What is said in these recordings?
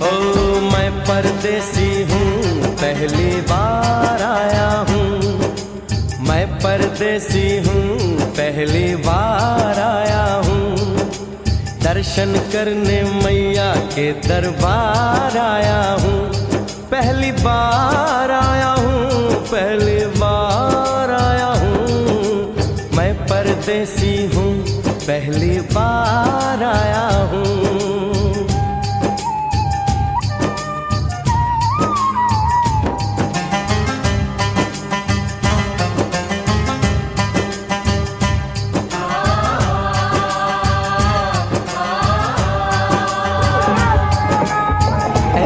ओ मैं परदेसी हूँ, पहली बार आया हूँ। मैं परदेसी हूँ, पहली बार आया हूँ। दर्शन करने मैया के दरबार आया हूँ। पहली बार आया हूँ, पहली बार आया हूँ। मैं परदेसी हूँ, पहली बार आया हूँ।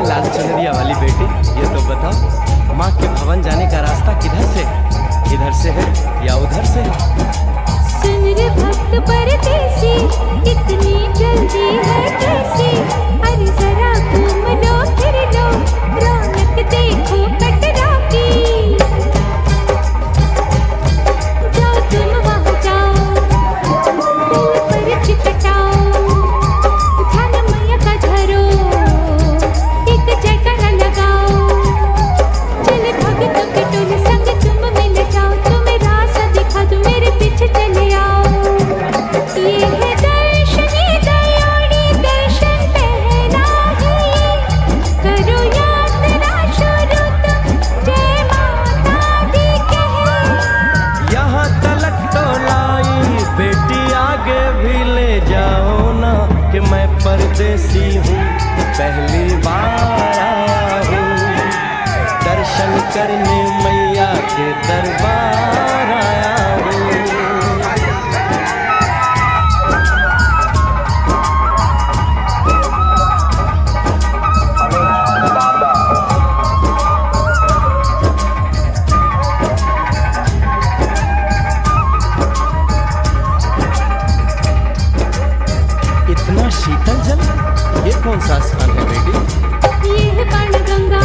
लाल चुनरिया वाली बेटी, ये तो बताओ, माँ के भवन जाने का रास्ता किधर से? इधर से है या उधर से है? सुन रे भक्त परदेसी, इतनी जल्दी है कैसी? अरे जरा घूम लो फिर लो, रौनक देखो कटरा की। जाओ तुम वहाँ जाओ, दिल पर चिपटाओ, ध्यान मैया का धरो, एक जयकारा लगाओ। चल भक्तों के टोले संग तुम मिल जाओ, तुम्हें रास्ता दिखा दूं, मेरे पीछे चले आओ। ये है दर्शनी दयाड़ी दर्शन पहला है, करो यात्रा शुरू तुम, जय माता दी कहे। यहाँ तलक तो लाई बेटी, आगे भी ले जाओ ना, कि मैं परदेसी हूँ, पहली बार आया हूँ। दर्शन करने मैया के दरबार आया हूँ। इतना शीतल जल, ये कौन सा स्थान है बेटी? ये है बाणगंगा,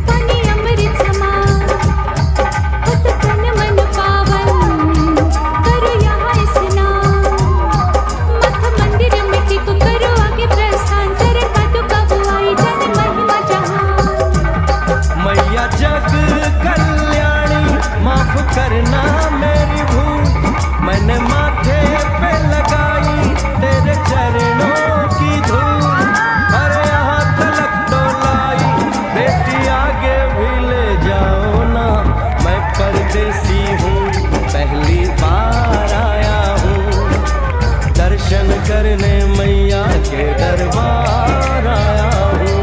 पानी अमृत समान, होत तन मन पावन, करो यहाँ स्नान। मठ मंदिर में टिको, करो आगे प्रस्थान, चरण पादुका बुआई, जाने महिमा जहान। मैया जग कल्याणी, माफ करना मेरी भूल, मैंने माथे पे लगाई तेरे चरणों की धूल। अरे यहाँ तलक तो लाई बेटी, आगे भी ले जाओ ना, मैं परदेसी हूँ, पहली बार आया हूँ। दर्शन करने मैया के दरबार आया हूँ।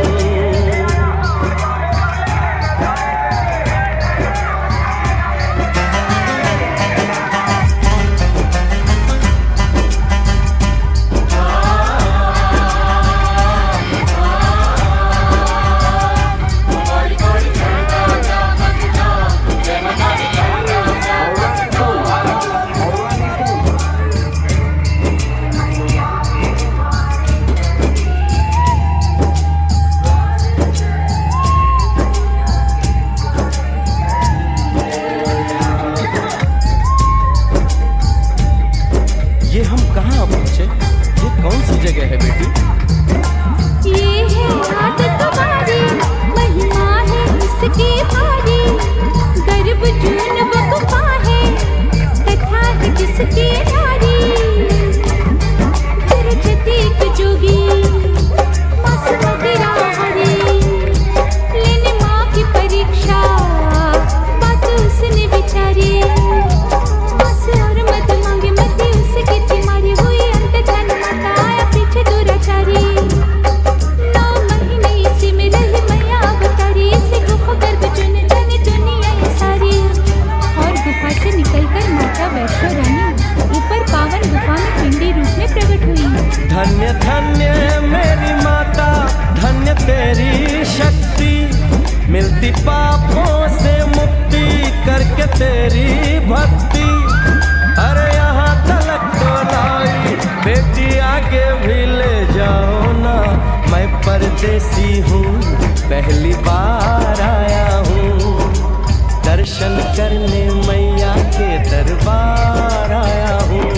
करने मैया के दरबार आया हूँ।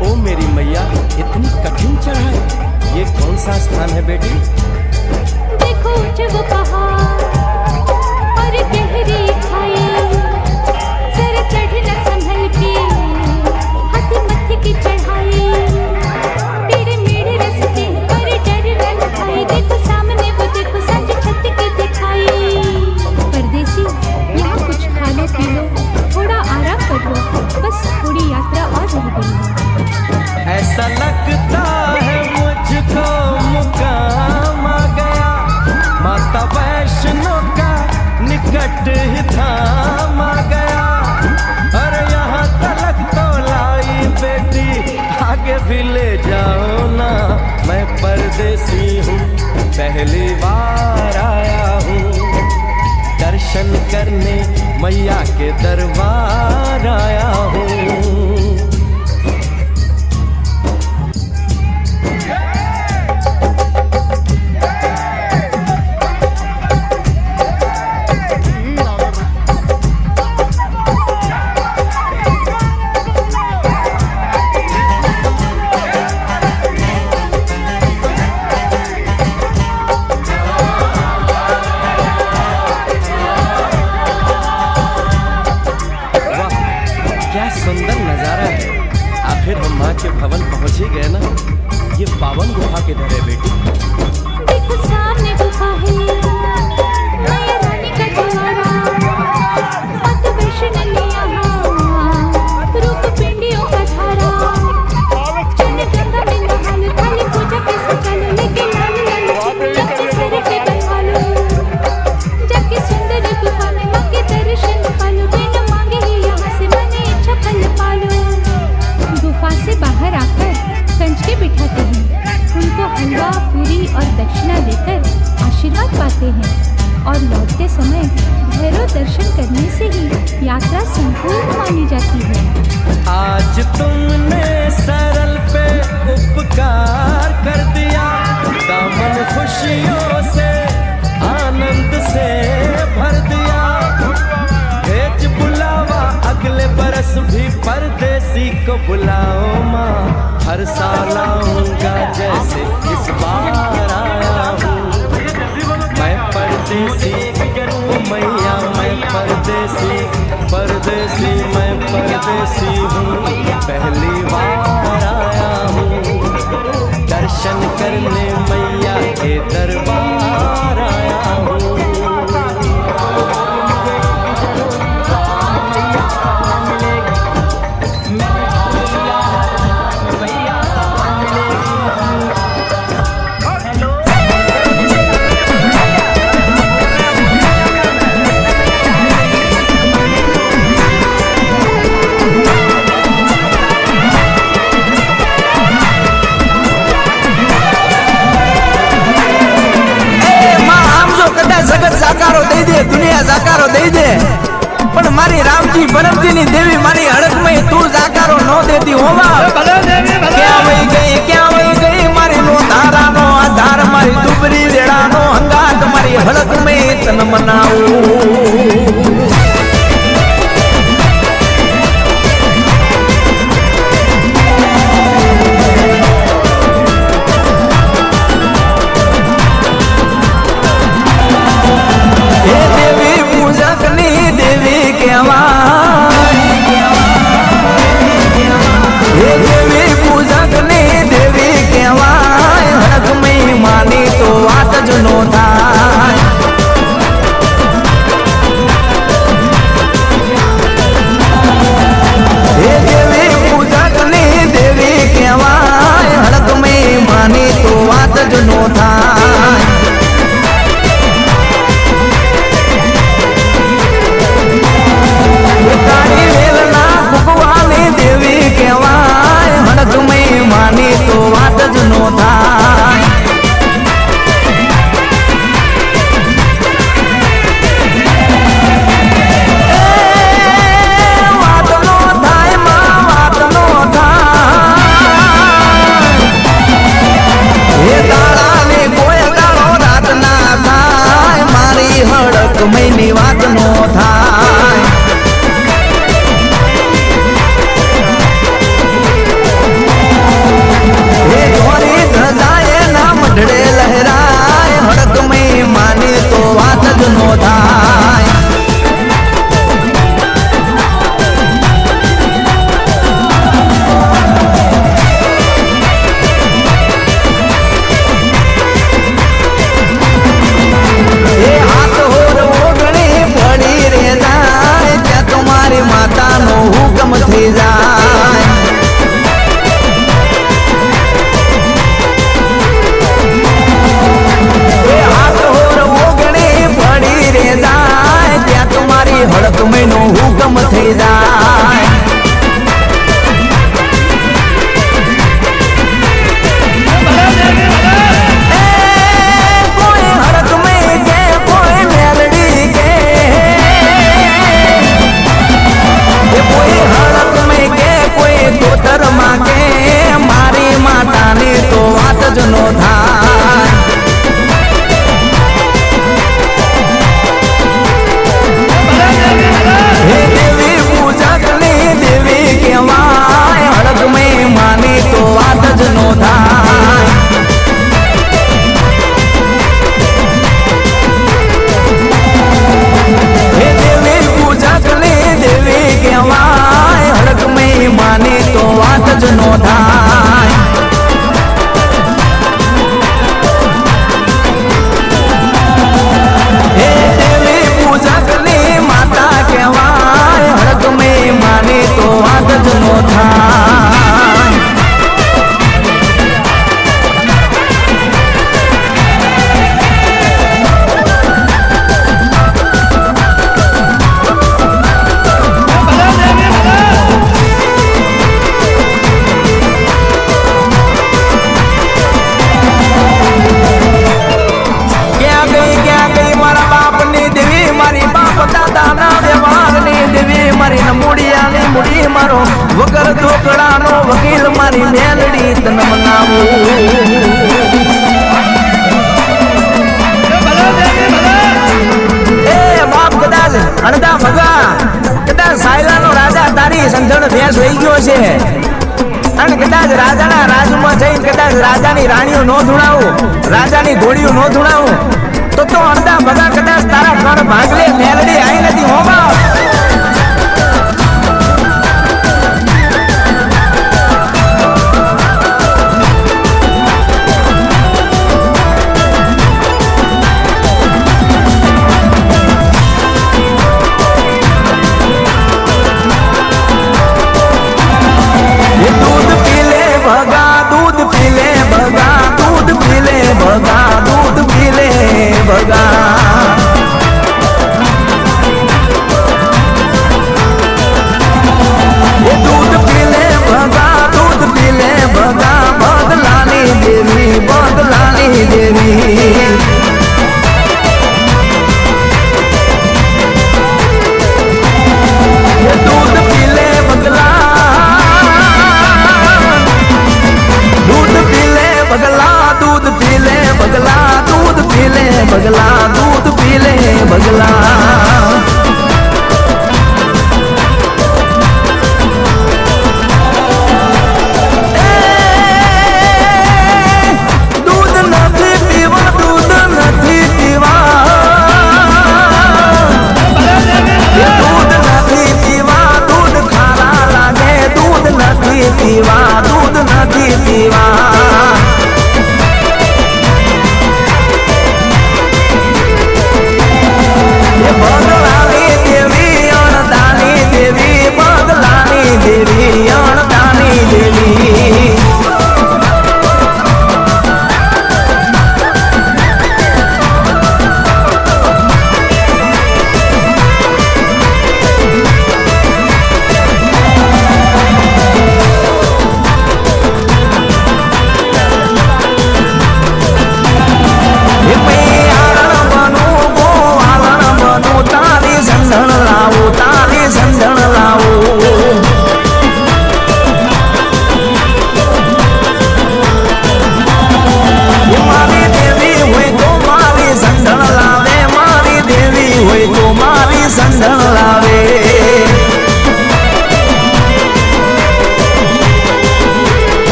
ओ मेरी मैया, इतनी कठिन चढ़ाई, ये कौन सा स्थान है बेटी? देखो ऊंचे वो पहाड़ और गहरी खाई, जरा चढ़ न संभल के हाथी मत्थे की चढ़ाई, टेढ़े मेढ़े रास्ते और डर न खाई, देखो सामने वो देखो सच छत की दिखाई। परदेसी यहाँ कुछ खा लो पी लो, थोड़ा आराम कर लो, बस थोड़ी यात्रा और रह गई है। ऐसा लगता है मुझको मुकाम आ गया, माता वैष्णो का निकट ही धाम आ गया। अरे यहाँ तलक तो लाई बेटी, आगे भी ले जाओ ना, मैं परदेसी हूँ, पहली बार आया हूँ। दर्शन करने मैया के दरबार आया हूँ। सुंदर नजारा है। आखिर हम माँ के भवन पहुँच ही गए ना। ये पावन गुफा किधर है बेटी? देखो सामने गुफा है, मैया रानी का द्वारा, माता वैष्णो ने यहाँ रूप पिंडियों का धारा, चल गंगा में नहा लो, थाली पूजा के सजा लो, लेके लाल लाल चुनरी अपने सिर पे बंधा लो, जाके सुंदर गुफा में माँ के दर्शन पालो, बिना मांगे ही यहाँ से मने इच्छा फल पालो। गुफा से बाहर आकर कंचके बिठाते हैं, उनको हलवा पूरी और दक्षिणा देकर आशीर्वाद पाते हैं और लौटते समय भैरव दर्शन करने से ही यात्रा संपूर्ण मानी जाती है। आज तुमने सरल पे उपकार कर दिया, दामन खुशियों से आनंद से भर दिया। भेज बुलावा अगले बरस भी परदेसी को बुलाओ माँ, हर साल आऊंगा जैसे इस बार आया हूँ। मैं परदेसी ओ मैया, मैं परदेसी, परदेसी मैं परदेसी हूँ, पहली बार आया हूँ। दर्शन करने मैया के दरबार आया हूँ। સાકારો દઈ દે, દુનિયા સાકારો દઈ દે, પણ મારી રામજી બનમજી ની દેવી મારી હડકમાં તું સાકારો નો દેતી હોવા। ક્યાં વઈ ગઈ મારી નો ધારાનો આધાર, મારી દુબરી વેળાનો હંગાત, મારી હડકમાં તન મનાવું। ઘોડો છે અને કદાચ રાજાના રાજમાં જઈને કદાચ રાજાની રાણીઓ નો ધૂણાવું, રાજાની ઘોડીઓ નો ધૂણાવું તો અડધા બધા કદાચ તારા કણ ભાગલે મેલડી આઈ નથી હોવા. બગલા દૂધ પી લે બગલા. દૂધ નથી પીવા, દૂધ નથી પીવા, દૂધ નથી પીવા, દૂધ ખારા લાગે, દૂધ નથી પીવા, દૂધ નથી પીવા. બગલાની દેવી અણદાની દેવી, બગલાની દેવી અણદાની દેવી.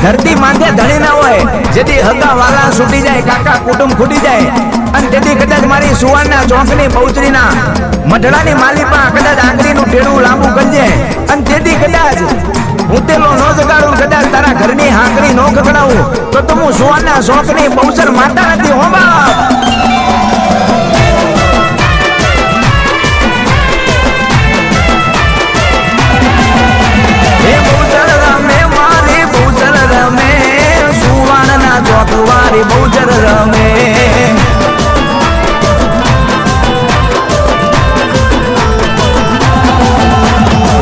ધરતી માંથે ધણી ના હોય, જેથી હગા વાલા છૂટી જાય, કાકા કુટુંબ ખૂટી જાય, અને તેથી કદાચ મારી સુવારના ચોકની બહુચરીના મઢડાની માલિપા કદાચ આંગળીનું ટેડું લાંબુ કરજે, અને તેથી કદાચ હું તેલો નો જગાડું, કદાચ તારા ઘરની હાંકડી નો ખખડાવું તો હું સુવારના ચોકની બહુચર માતા નથી હો બાપ. ચોકવારી બહુચર રમે,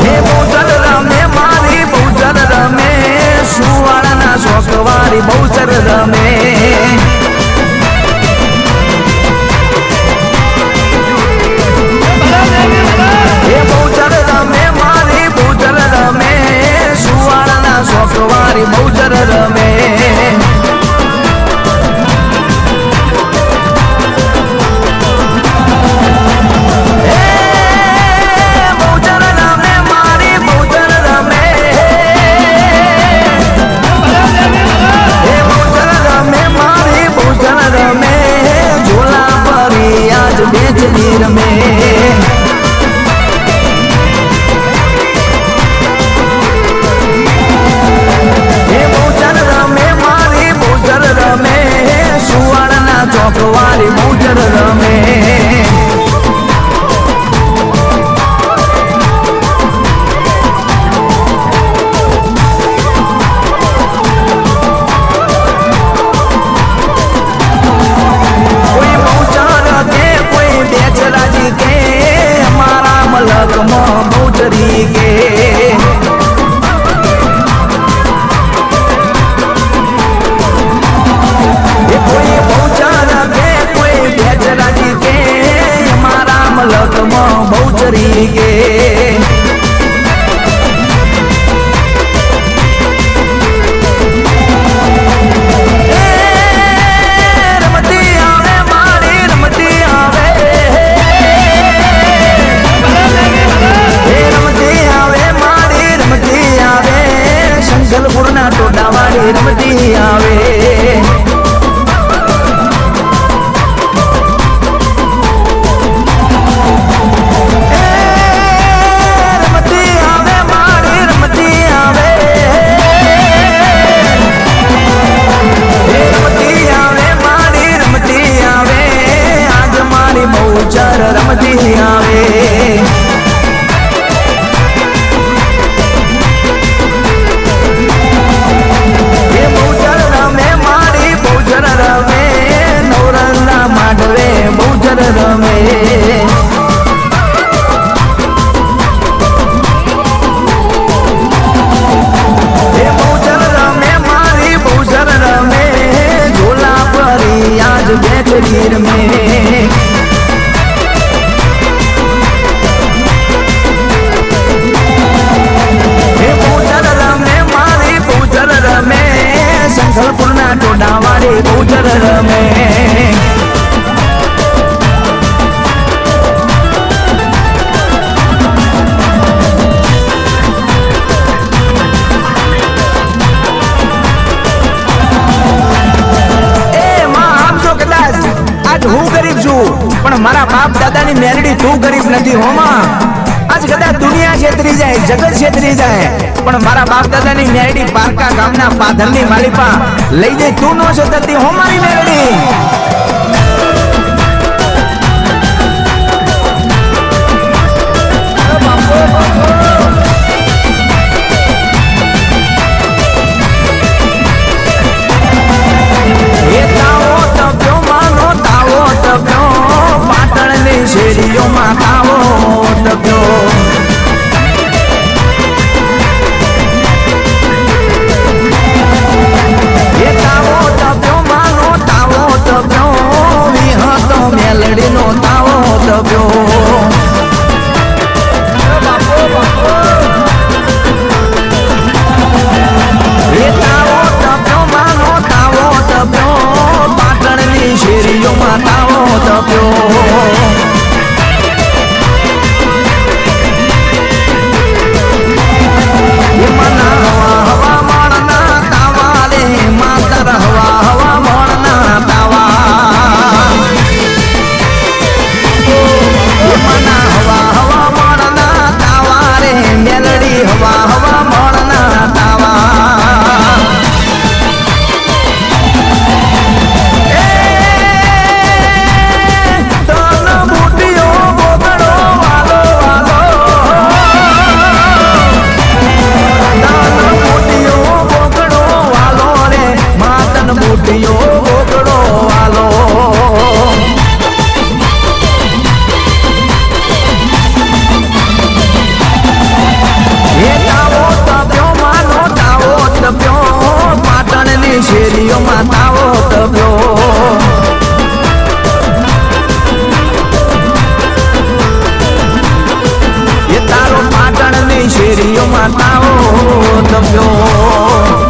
હે બહુચર રમે મારી બહુચર રમે, સુવાળાના ચોકવારી બહુચર રમે. હે બહુચર રમે મારી બહુચર રમે, સુવાળાના ચોકવારી બહુચર રમે. રમે બહુચરી ગે જલપુરના ટોડાવાળી રમતી આવે રમતી આવે મારી રમતી આવે રમતી આવે મારી રમતી આવે આજ મારી બહુચર રમતી આવે રમે બહુચર રમે મારી બહુચર રમે ઝોલા પરી આજ બેઠી રમે બહુચર રમે મારી બહુચર રમે સંખલપુરના ટોડાવાળી બહુચર રમે હું ગરીબ છું પણ મારા બાપ દાદાની મેલડી તું ગરીબ નથી હોમાં આજ કદાચ દુનિયા છેતરી જાય જગત છેતરી જાય પણ મારા બાપ દાદાની મેલડી પારકા ગામના પાધરની માલિપા લઈ જઈ તું નો છેતરતી હો મારી મેલડી પાટણની શેરીઓમાં તાવો ટપ્યો એ તાવો ટપ્યો માનો તાવો ટપ્યો વિહતો મેલડીનો તાવો ટપ્યો એ તાવો ટપ્યો માનો તાવો ટપ્યો પાટણની શેરીઓમાં તાવો ટપ્યો શેરીઓમાં તાવો ટપ્યો એ તારો પાટણની શેરીઓમાં તાવો ટપ્યો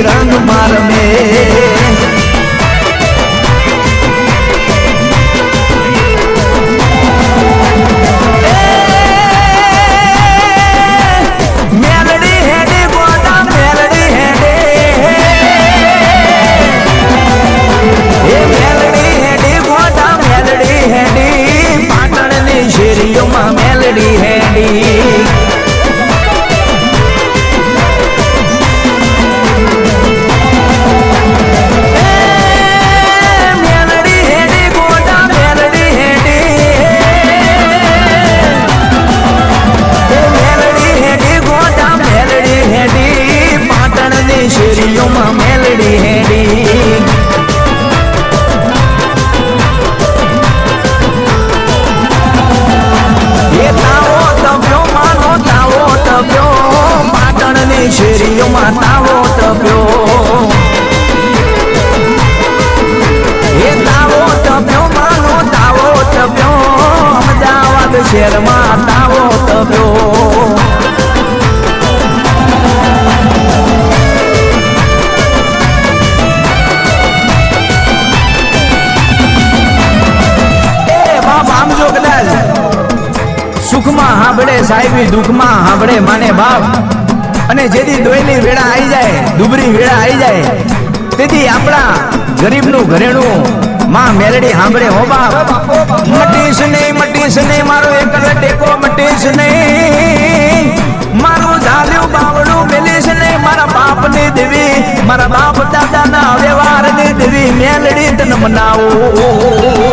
રંગ માર મેલડી હેડી ગોડા મેલડી હેડે એ મેલડી હેડી ગોડા મેલડી હેડી પાટણની શેરીઓમાં મેલડી હેડી શેરીઓમાં મેલડી હેડી એ તાવો તપ્યો માનો તાવો તપ્યો પાટણની શેરીઓમાં તાવો તપ્યો એ તાવો તપ્યો માનો તાવો તપ્યો અમદાવાદ શહેરમાં તાવો તપ્યો સુખમાં હાંભળે સાહેબી દુઃખમાં હાંભળે માને બાપ અને જેથી દોયલી વેળા આવી જાય દુબરી વેળા આવી જાય તેથી આપણા ગરીબનું ઘરેણું માં મેલડી હાંભળે હો બાપ મટીશ નહીં મારો એકલ ટેકો મટીશ નહીં મારું ધાર્યું બાવડું મેલીશ નહીં મારા બાપની દેવી મારા બાપ દાદાના વ્યવહારની દેવી મેલડી તન મનાવું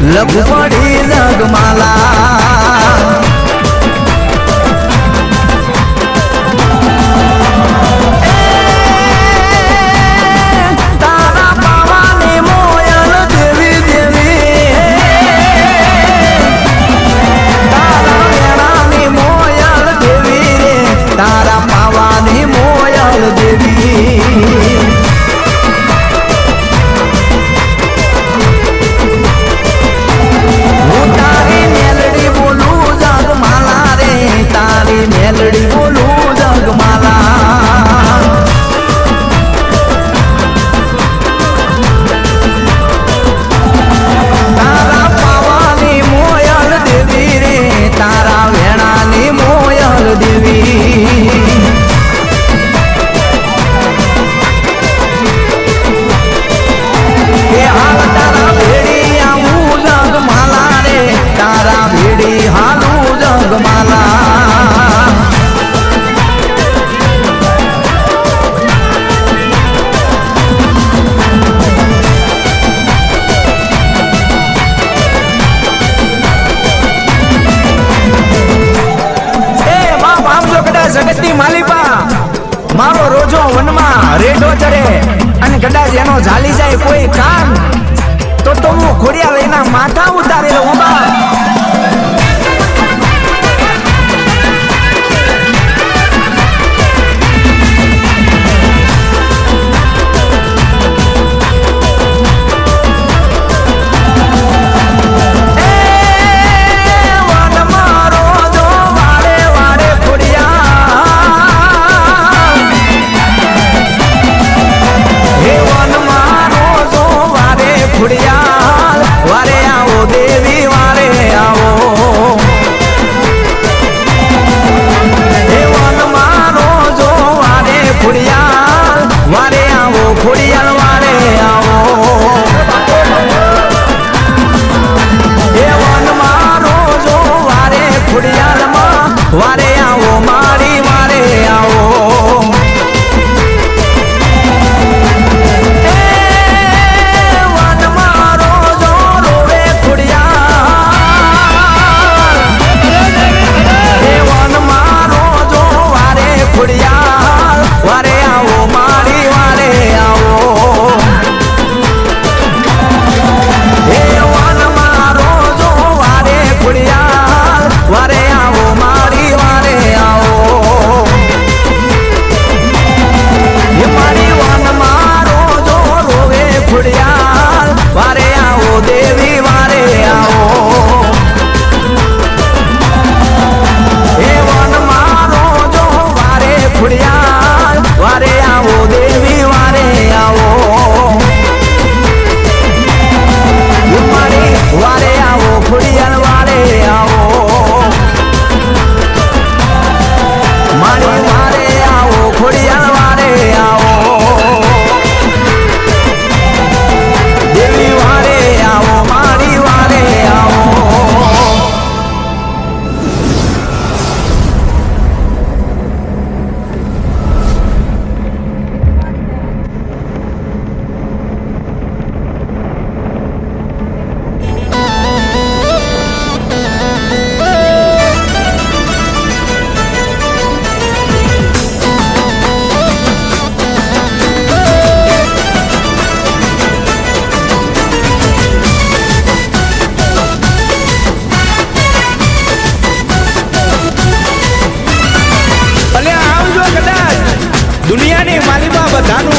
લઘુ પડી જગમાલા તારા પાવાની મોયલ દેવી દેવી તારા વેણાની મોયલ દેવી રે તારા પાવાની મોયલ દેવી મેલડી બોલું જગમાલા તારા પાવાની મોયલ દેવી રે તારા વેણાની મોયલ દેવી કે હાલ તારા ભેડી આવું જગમાલા રે તારા ભેડી હાલું જગમાલા જગતની માલિપા મારો રોજો વનમાં રેઢો ચરે અને કદાચ એનો ઝાલી જાય કોઈ કાન તો હું ખોડિયા લઈને માથા ઉતારી લઉં બા વારે આવો દેવી વારે આવો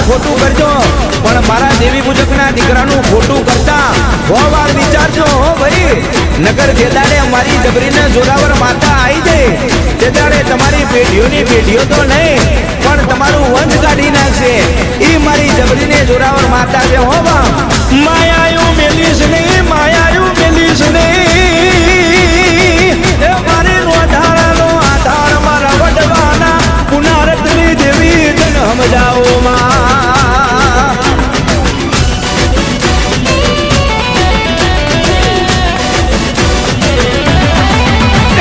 ખોટું કરજો પણ મારા દેવી પૂજકના દીકરાનું ખોટું કરતા 100 વાર વિચારજો હો ભાઈ. નગર જે દાડે અમારી જબરીને જોરાવર માતા આવી જાય તે દાડે તમારી પેઢીઓની પેઢીઓ તો નહીં પણ તમારું વંશ કાઢી નાખશે. ઈ મારી જબરીને જોરાવર માતા છે હો બા. માયાયું મેલીશ નહીં, માયાયું મેલીશ નહીં. એ મારી રોધારાનો આધાર મારા વડવાના પુનારતની દેવી તન સમજાવો માં.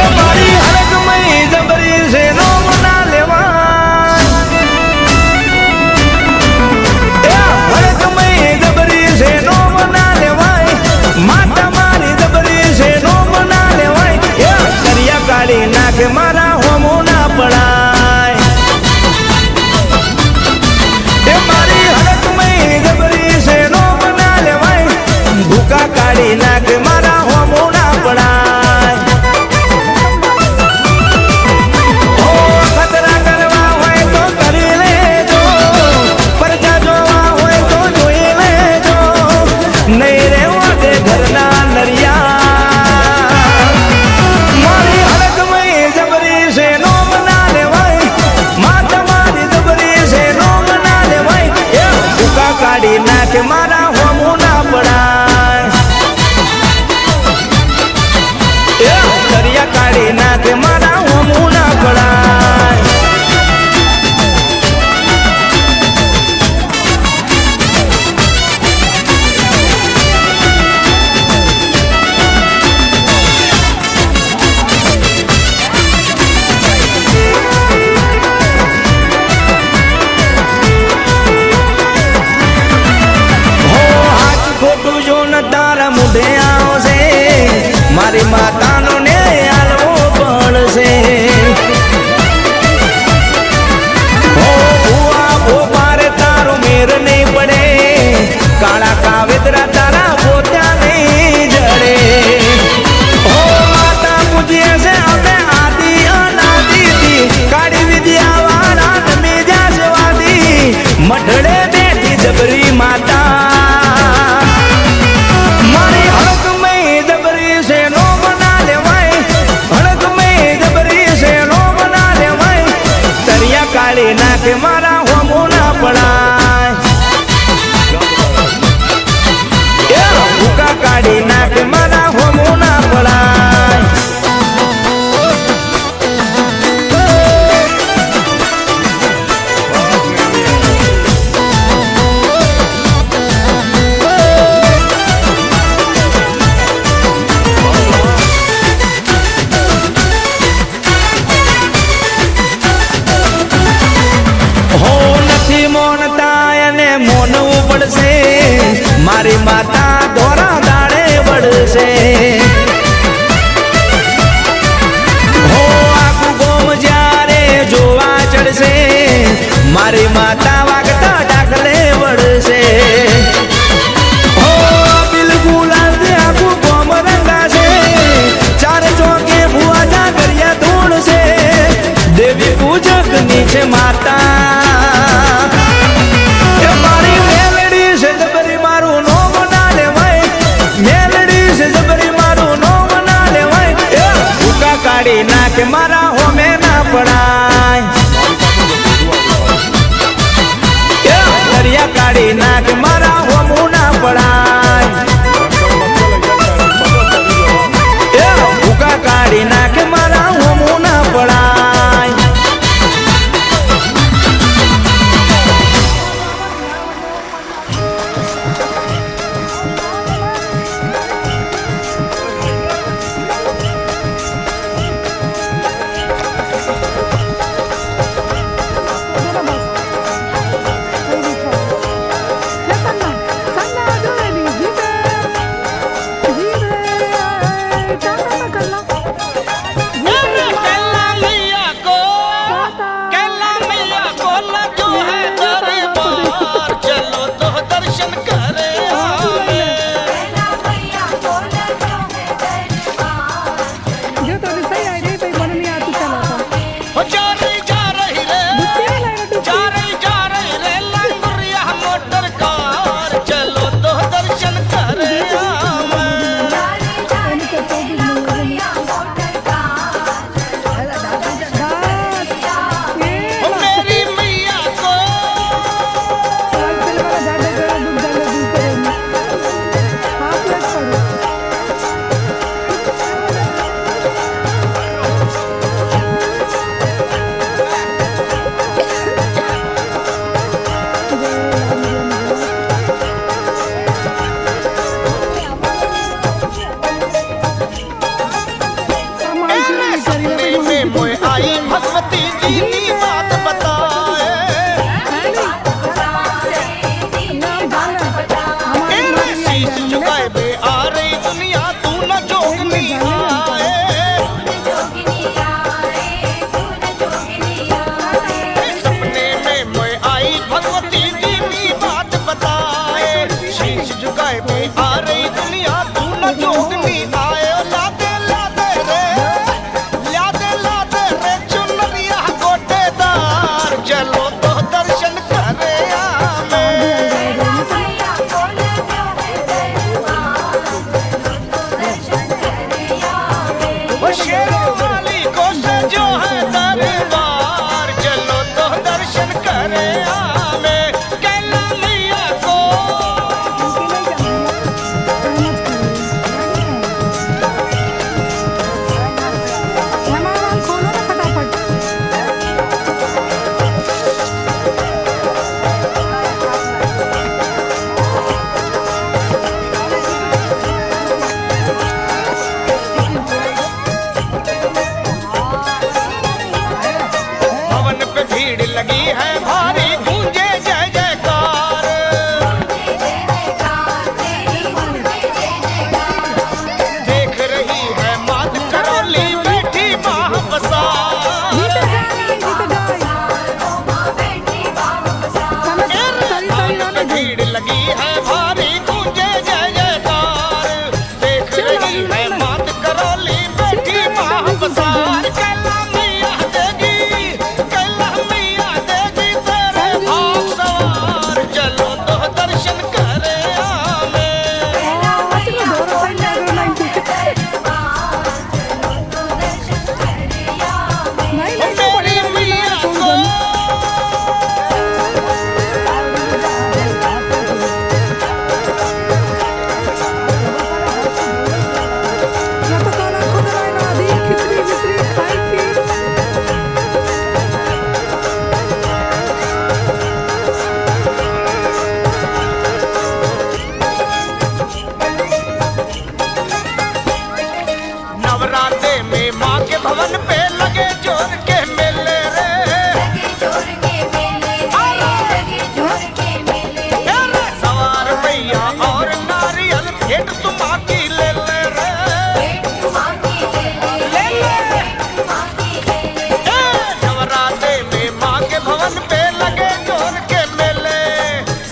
એ મારી હરકમય જબરી છે નો મના લેવાય. એ હરકમય જબરી છે નો મના લેવાય. માતા મારી જબરી છે નો મના લેવાય. એ દરિયા કાઢી નાખે મારા હોમો ના પડાય. એ મારી હરકમય જબરી છે નો મના લેવાય. ભૂકા કાઢી નાખે મારા હોમો ના પડાય. ઓ ખતરા કરવા હોય તો કરી લેજો, પરજા જોવા હોય તો જોઈ લેજો. નહીં રેવા દે ઘરના નરિયા. મારી હરકમય જબરી છે નો મના લેવાય. માતા મારી જબરી છે નો મના લેવાય. એ ભૂકા કાઢી નાખે મારા હોમો ના પડાય. એ દરિયા કાઢી નાખે મારા હોમો ના પડાય. હો હાથ ખોટું જો ન તારા મુઢે આવશે. મારી માતાનો ને આલવો પડશે. હો ભુવા ભોપારે તારો મેર નહીં પડે. કાળા કાવેતરા તારા પોત્યા નહીં જડે. હો માતા પૂજીએ છે અમે આદિ અનાદિથી. કાળી વિદ્યા વાળા તમે જાસવાદી. મઢડે બેઠી જબરી માતા. મારી હરકમય જબરી છે નો મના લેવાય. હરકમય જબરી છે નો મના લેવાય. દરિયા કાઢી નાખે મારા હોમો ના પડાય. એ ભૂકા કાઢી નાખે મારા હોમો ના પડાય. હો નથી મોનતા એને મોનવું પડશે. મારી માતા દોરા દાડે વળશે. હો આખું ગોમ જ્યારે જોવા ચડશે. મારી માતા વાગતા ડાકલે વળશે. હો બિલકુલ આજે આખું ગોમ રંગાશે. ચાર ચોકે ભુવા જાગરિયા ધૂળશે. દેવી પૂજક નીચે માતા. એ મારી મેલડી છે જબરી મારું નો મના લેવાય. મેલડી છે જબરી મારું નો મના લેવાય. એ ભૂકા કાઢી નાખે મારા હોમે ના પડાય. એ દરિયા કાઢી નાખે મારા હોમો ના પડાય. એ ભૂકા કાઢી નાખે મારા હોમો ના પડાય. के आ रही दुनिया तू न जोगनी आए लादे लादे रे चुनरिया गोटेदार चलो तो दर्शन करे आमे वो शेरों वाली को सजो है दरबार चलो तो दर्शन करे आमे कैला मैया को खोलो ना फटाफट। भवन पे भीड़ लगी है भारी गूंजे जय जयकार देख रही है मात करौली बैठी महाबसा भवन पे भीड़ लगी है भारी गूंजे जय जयकार देख रही है मात करौली बैठी महाबसार कैला मैया देगी तेरे भाग सवार चलो तो दर्शन करे आमे मेरी मैया को नवरात्रे में माँ के भवन पे लगे जोर के मेले रे अरे सवार भैया और नारियल भेंट तुम की ले ले रे ले ले नवरात्रे में माँ के भवन पे लगे जोर के मेले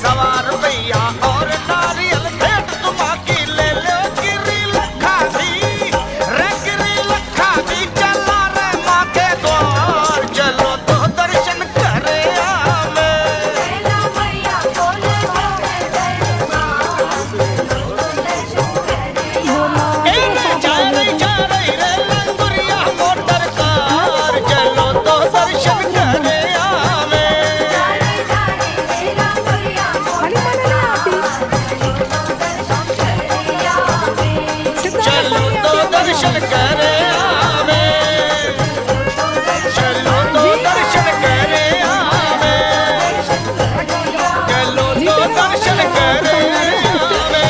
सवार भैया और नारियल भेंट तुम की ले ले गिरी लखा दी चला रे माँ के द्वार चलो तो दर्शन करे आमे जा रही रे लंगुरिया मोटर कार चलो तो दर्शन करे आमे चलो तो दर्शन करे आमे चलो तो दर्शन करे आमे चलो तो दर्शन करे आमे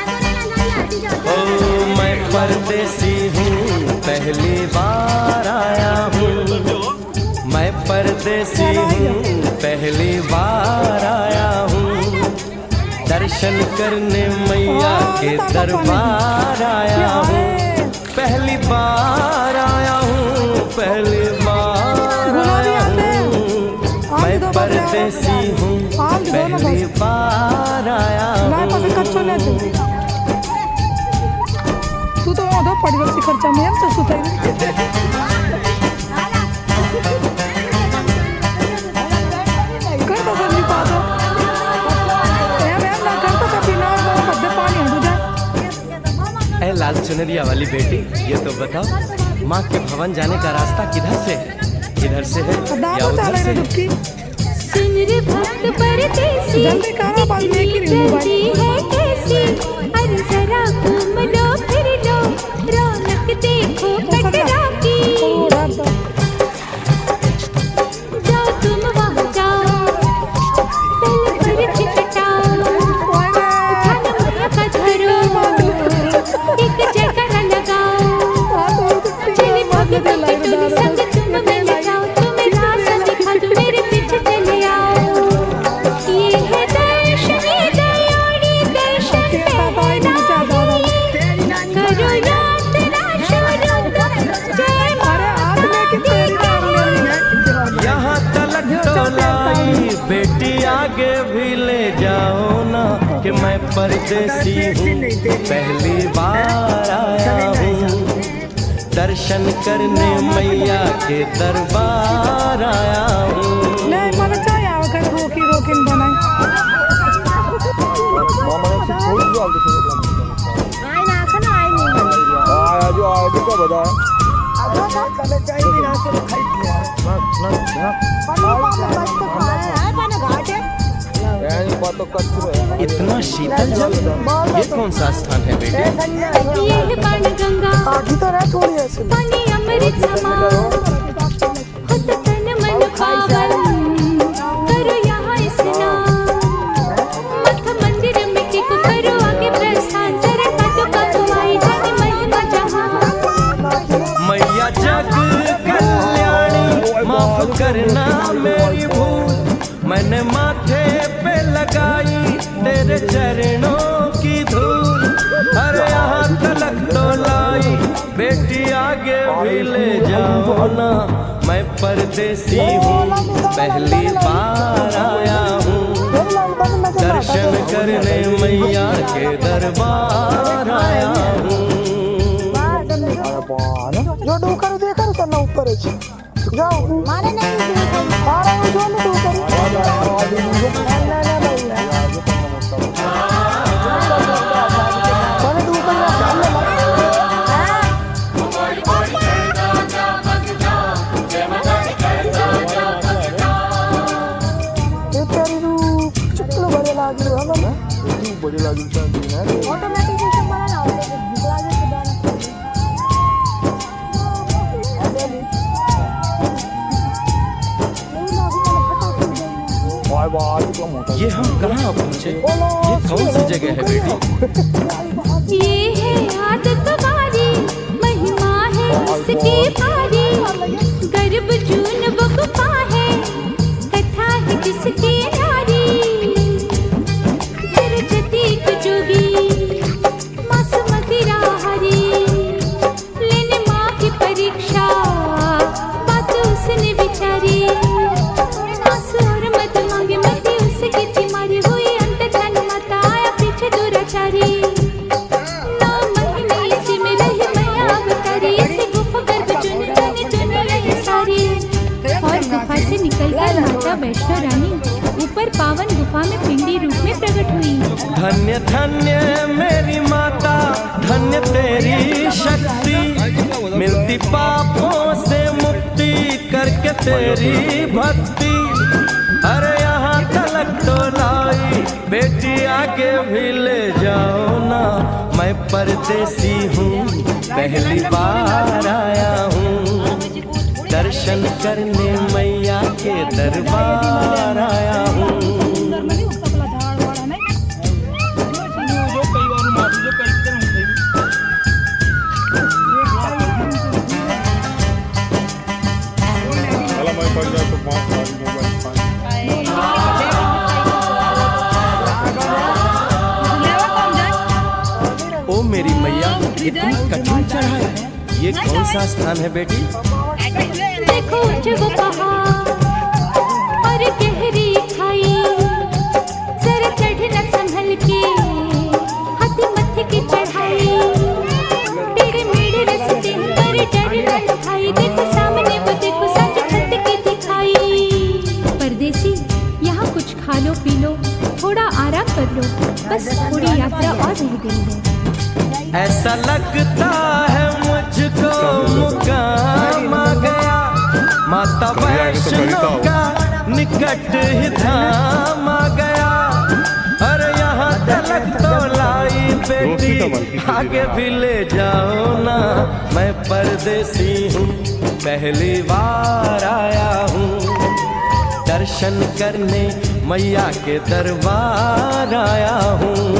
ओ मैं परदेसी हूँ पहली बार आया हूँ मैं परदेसी हूँ पहली बार आया हूँ दर्शन करने मैया के दरबार आया हूँ पहली बार आया हूँ पहली बार आया हूँ मैं परदेसी हूँ पहली बार आया हूँ तू तो वहाँ पड़ी सी खर्चा में तो सुता करता सर नहीं पाता ना करता कभी ना बद्दे पानी हटू जाए ए लाल चुनरिया वाली बेटी ये तो बताओ माँ के भवन जाने का रास्ता किधर से है इधर से है या उधर से है? सुन रे भक्त परदेसी जल्दी करो बाल में की रिंग चलती है कैसी अरे जरा घूम लो फिर लो रौनक देखो कटरा की जाओ तुम वहाँ जाओ पल भर चिकटाओ थान मैया का धरो एक जगह लगाओ चले भगत के तुम संग तुम मिल जाओ तुम्हें रास दिखा दूं मेरे पीछे चले आओ ये है दर्शन दयाड़ी दर्शन करो यात्रा शुरू मैं परदेसी हूँ, पहली बार आया हूँ। दर्शन करने मैया के दरबार आया हूँ। नाही मला चाय यावं काय रोकीन बनाय इतना शीतल जल, ये कौन सा स्थान है बेटे? ये है बाणगंगा, पानी अमृत समा, होत तन मन पावन, करो यहाँ स्नान। मठ मंदिर में टिक करो आगे प्रस्थान, चरण पादुका तुम्हारी जाने महिमा जहाँ। मैया जग कल्याणी, माफ करना मेरी भूल, मैंने माथे पे लगाई तेरे चरणों की धूल। अरे यहाँ तलक तो लाई, बेटी आगे भी ले जाओ ना, मैं परदेसी हूँ, पहली बार आया हूँ। दर्शन करने मैया के दरबार आया हूँ। जो डोकर देखा त्यांना उत्तरच जाऊ मारे नाही जो बड़ी लागेल ऑटोमॅटिक मला ये हम कहाँ पहुँचे? ये कौन सी जगह है बेटी? ये है आदत वारी, महिमा है इसकी भारी, गर्भ जून वो गुफा है, कथा है जिसकी नारी। सरस्वती की जोगी मासूमती राहरी, लेने माँ की परीक्षा, बात उसने विचारी। आंसू और मत मांगे मत उसकी चिमारी, हुई अंत धन माता आया पीछे दुराचारी। नौ महीने इसी में रही मैया अवतारी, इसी गुफा गर्भ चुन रही सारी। और गुफा से निकलकर माता वैष्णो रानी ऊपर पावन गुफा में पिंडी रूप में प्रकट हुई। धन्य धन्य मेरी माता, धन्य तेरी शक्ति, मिलती पापों से मुक्ति करके तेरी भक्ति। अरे यहाँ तलक तो लाई, बेटी आगे भी ले जाओ ना, मैं परदेसी हूँ, पहली बार आया हूँ। दर्शन करने मैया के दरबार आया हूँ। ओ मेरी मैया, इतनी कठिन चढ़ाई, ये कौन सा स्थान है बेटी? देखो जब पहाड़ और गहरी खाई, जरा चढ़ना संभल के, हाथी मत्थे की चढ़ाई। टेढ़े मेढ़े रास्ते पर डरना न भाई, देखो सामने वो देखो सच छत की दिखाई। परदेसी यहाँ कुछ खा लो पी लो, थोड़ा आराम कर लो, बस थोड़ी यात्रा और रह गई है। ऐसा लगता है मुझको मुकाम आ गया, माता वैष्णो का निकट ही धाम आ गया। अरे यहाँ तलक तो लाई बेटी, आगे भी ले जाओ ना, मैं परदेसी हूँ, पहली बार आया हूँ। दर्शन करने मैया के दरबार आया हूँ।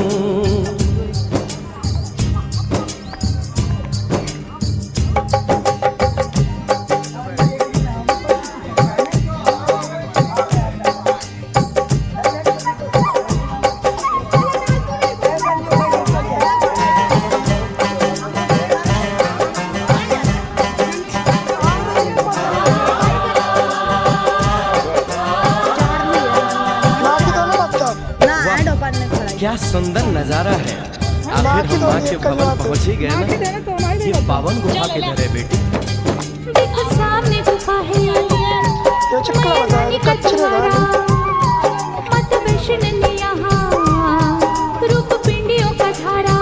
क्या सुंदर नजारा है। आखिर हम माँ के भवन पहुंच ही गए माँ के ना। देना तो हमारी ये पावन गुफा किधर है बेटी? देखो सामने गुफा है ये चक्कर लगा है, कच्चे लगा है। मत वैष्णव यहाँ रूप पिंडियों का धारा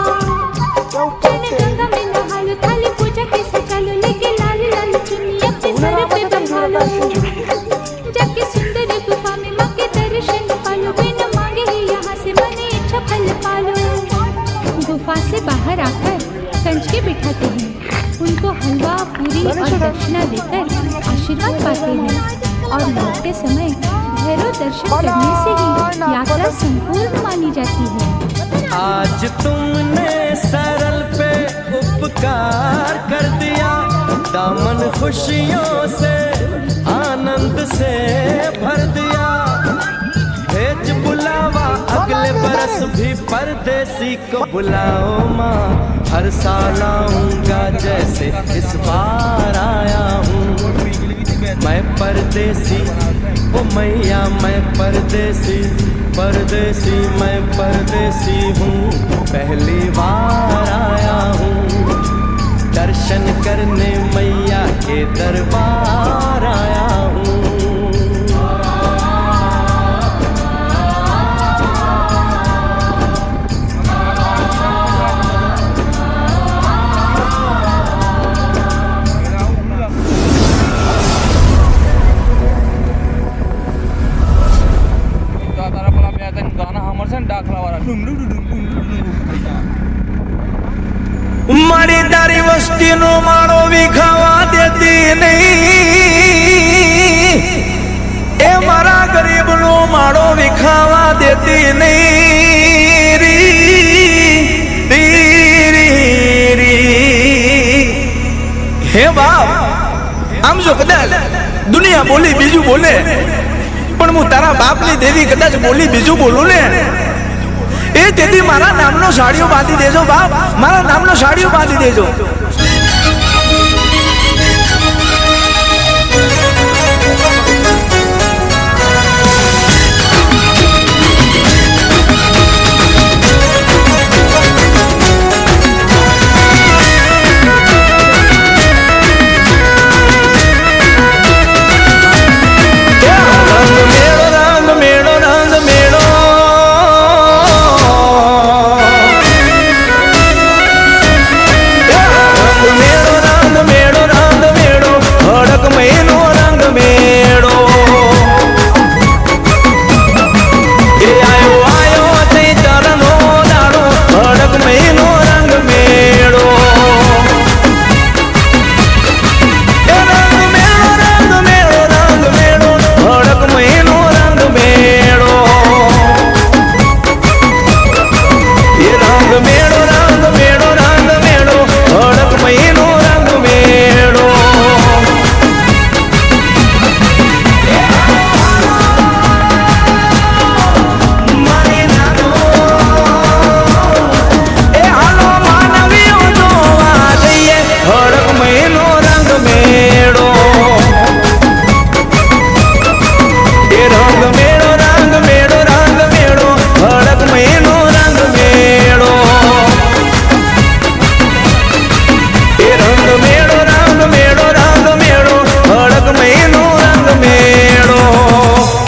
क्या ऊपर चरण गंगा में नहा लो, थाली पूजा के सजा लो, लेके लाल लाल चुन्नी अपने सर पे बंधा लो। जाके सुंदर गुफा में माँ के दर्शन पालो, बिना मांगे ही यहाँ से मने इच्छा फल पालो। गुफा से बाहर आकर कंच के बिठाते हैं, उनको हलवा पूरी और दक्षिणा देकर आशीर्वाद पाते हैं और लौटते समय भैरव दर्शन करने से ही यात्रा संपूर्ण मानी जाती है। आज तुमने सरल पे उपकार कर दिया, दामन खुशियों से आनंद से भर दिया। भेज बुलावा अगले बरस भी परदेसी को बुलाओ माँ, हर साल आऊंगा जैसे इस बार आया हूँ। मैं परदेसी ओ मैया, मैं परदेसी परदेसी, मैं परदेसी हूँ, पहली बार आया हूँ। दर्शन करने मैया के दरबार आया हूँ। મારી તારી વસ્તીનો માળો વિખાવા દેતી નહીં, એ મારા ગરીબનો માળો વિખાવા દેતી નહીં રી રી રી રી। હે બાપ, આમ જો કદાચ દુનિયા બોલી બીજું બોલે, પણ હું તારા બાપની દેવી કદાચ બોલી બીજું બોલું ને, એ તેથી મારા નામનો સાડીઓ બાંધી દેજો બાપ, મારા નામનો સાડીઓ બાંધી દેજો।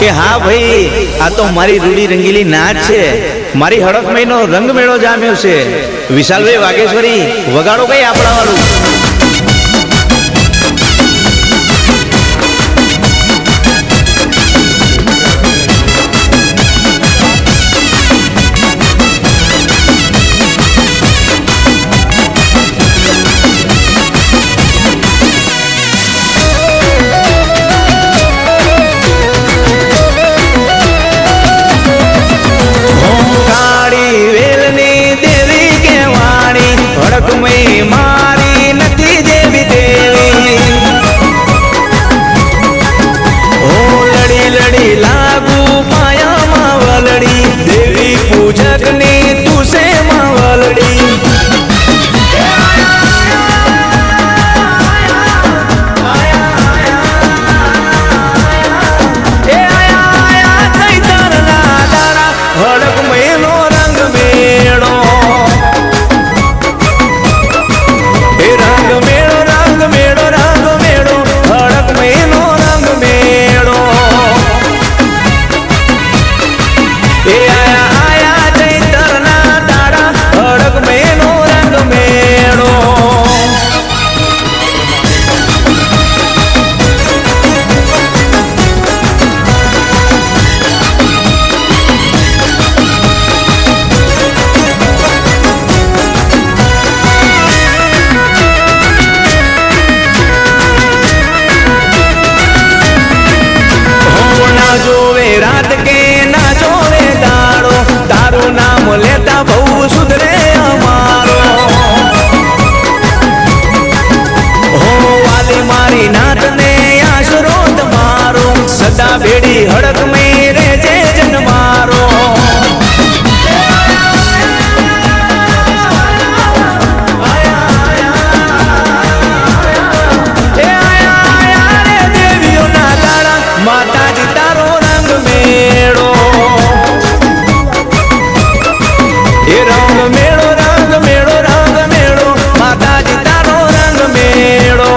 કે હા ભાઈ, આ તો મારી રૂડી રંગીલી નાચ છે, મારી હડક મહિનો રંગ મેળો જામ્યો છે। વિશાલભાઈ વાઘેશ્વરી વગાડો કઈ આપણા વાળું। મારી નથી એડી હડક મેરે જે જન્મારો માતાજી તારો રંગ મેળો એ રંગ મેળો રંગ મેળો રંગ મેળો માતાજી તારો રંગ મેળો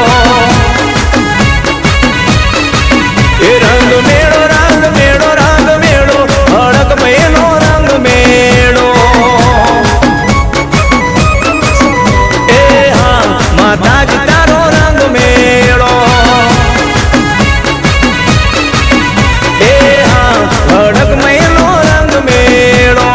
એ રંગ મેળો રંગ મેળો રંગ મેળો હડક મેલો રંગ મેળો એ હા માતાજી તારો રંગ મેળો હડક મેલો રંગ મેળો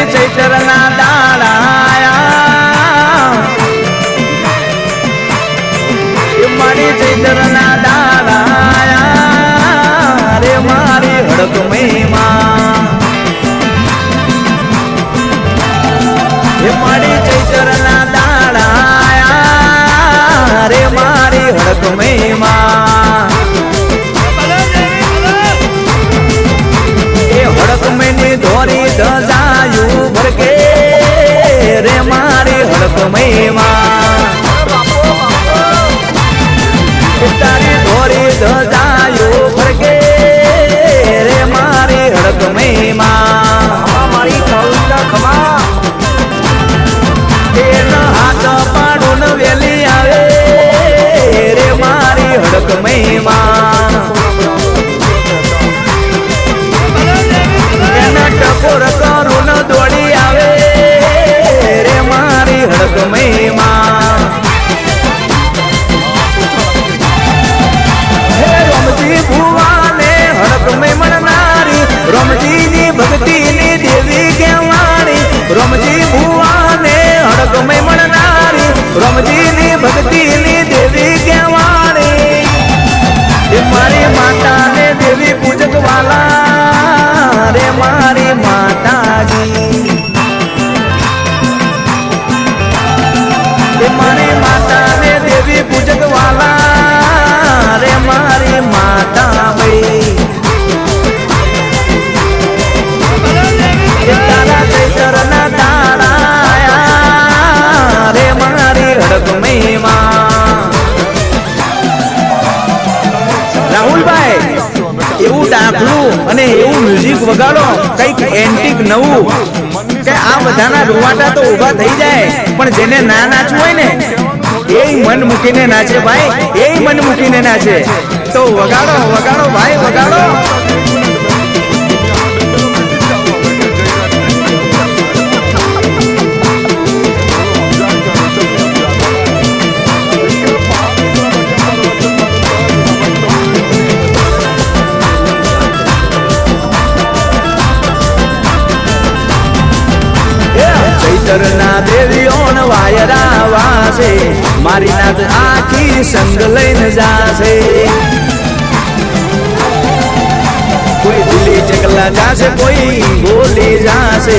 ચૈતરના દાડાયા મારી ચૈતરના દાડાયા રે મારી હડક મહિમા મારી ચૈતરના દાડાયા રે મારી હડક મહિમા હડક મેની ધોરી ધજાયું ભરકે રે મારી હડક મહિમા તારી ધોરી ધજાયું ભરકે રે મારી હડક મહિમા મારી ખમા એના હાથ પાડું વેલી આવે રે મારી હડક મહિમા ટકોર કરું દોડી આવે રે મારી હડક મહિમા હે રમજી ભુવાને હડક મહિમણનારી રમજીની ભક્તિની દેવી કહેવાણી રમજી ભુવાને હડક મહિમણનારી રમજીની ભક્તિની દેવી કહેવાણી એ મારી માતાને દેવી પૂજક વાલા રે મારી માતાજી એ મારી માતાને દેવી પૂજક વાલા રે મારી માતા ભાઈ તારા ચૈતરના તાળાયા રે મારી હડક મહિમા રાહુલભાઈ એવું ડાકલું અને એવું મ્યુઝિક વગાડો કઈક એન્ટિક નવું કે આ બધાના રૂવાટા તો ઊભા થઈ જાય પણ જેને ના નાચવું હોય ને એ મન મૂકીને નાચે ભાઈ એ મન મૂકીને નાચે તો વગાડો વગાડો ભાઈ વગાડો ચૈતરના દેવીઓન વાયરા વાસે મારી નાથ આખી સંગ લઈને જાશે કોઈ દિલ્હી ચકલા જાશે કોઈ બોલી જાશે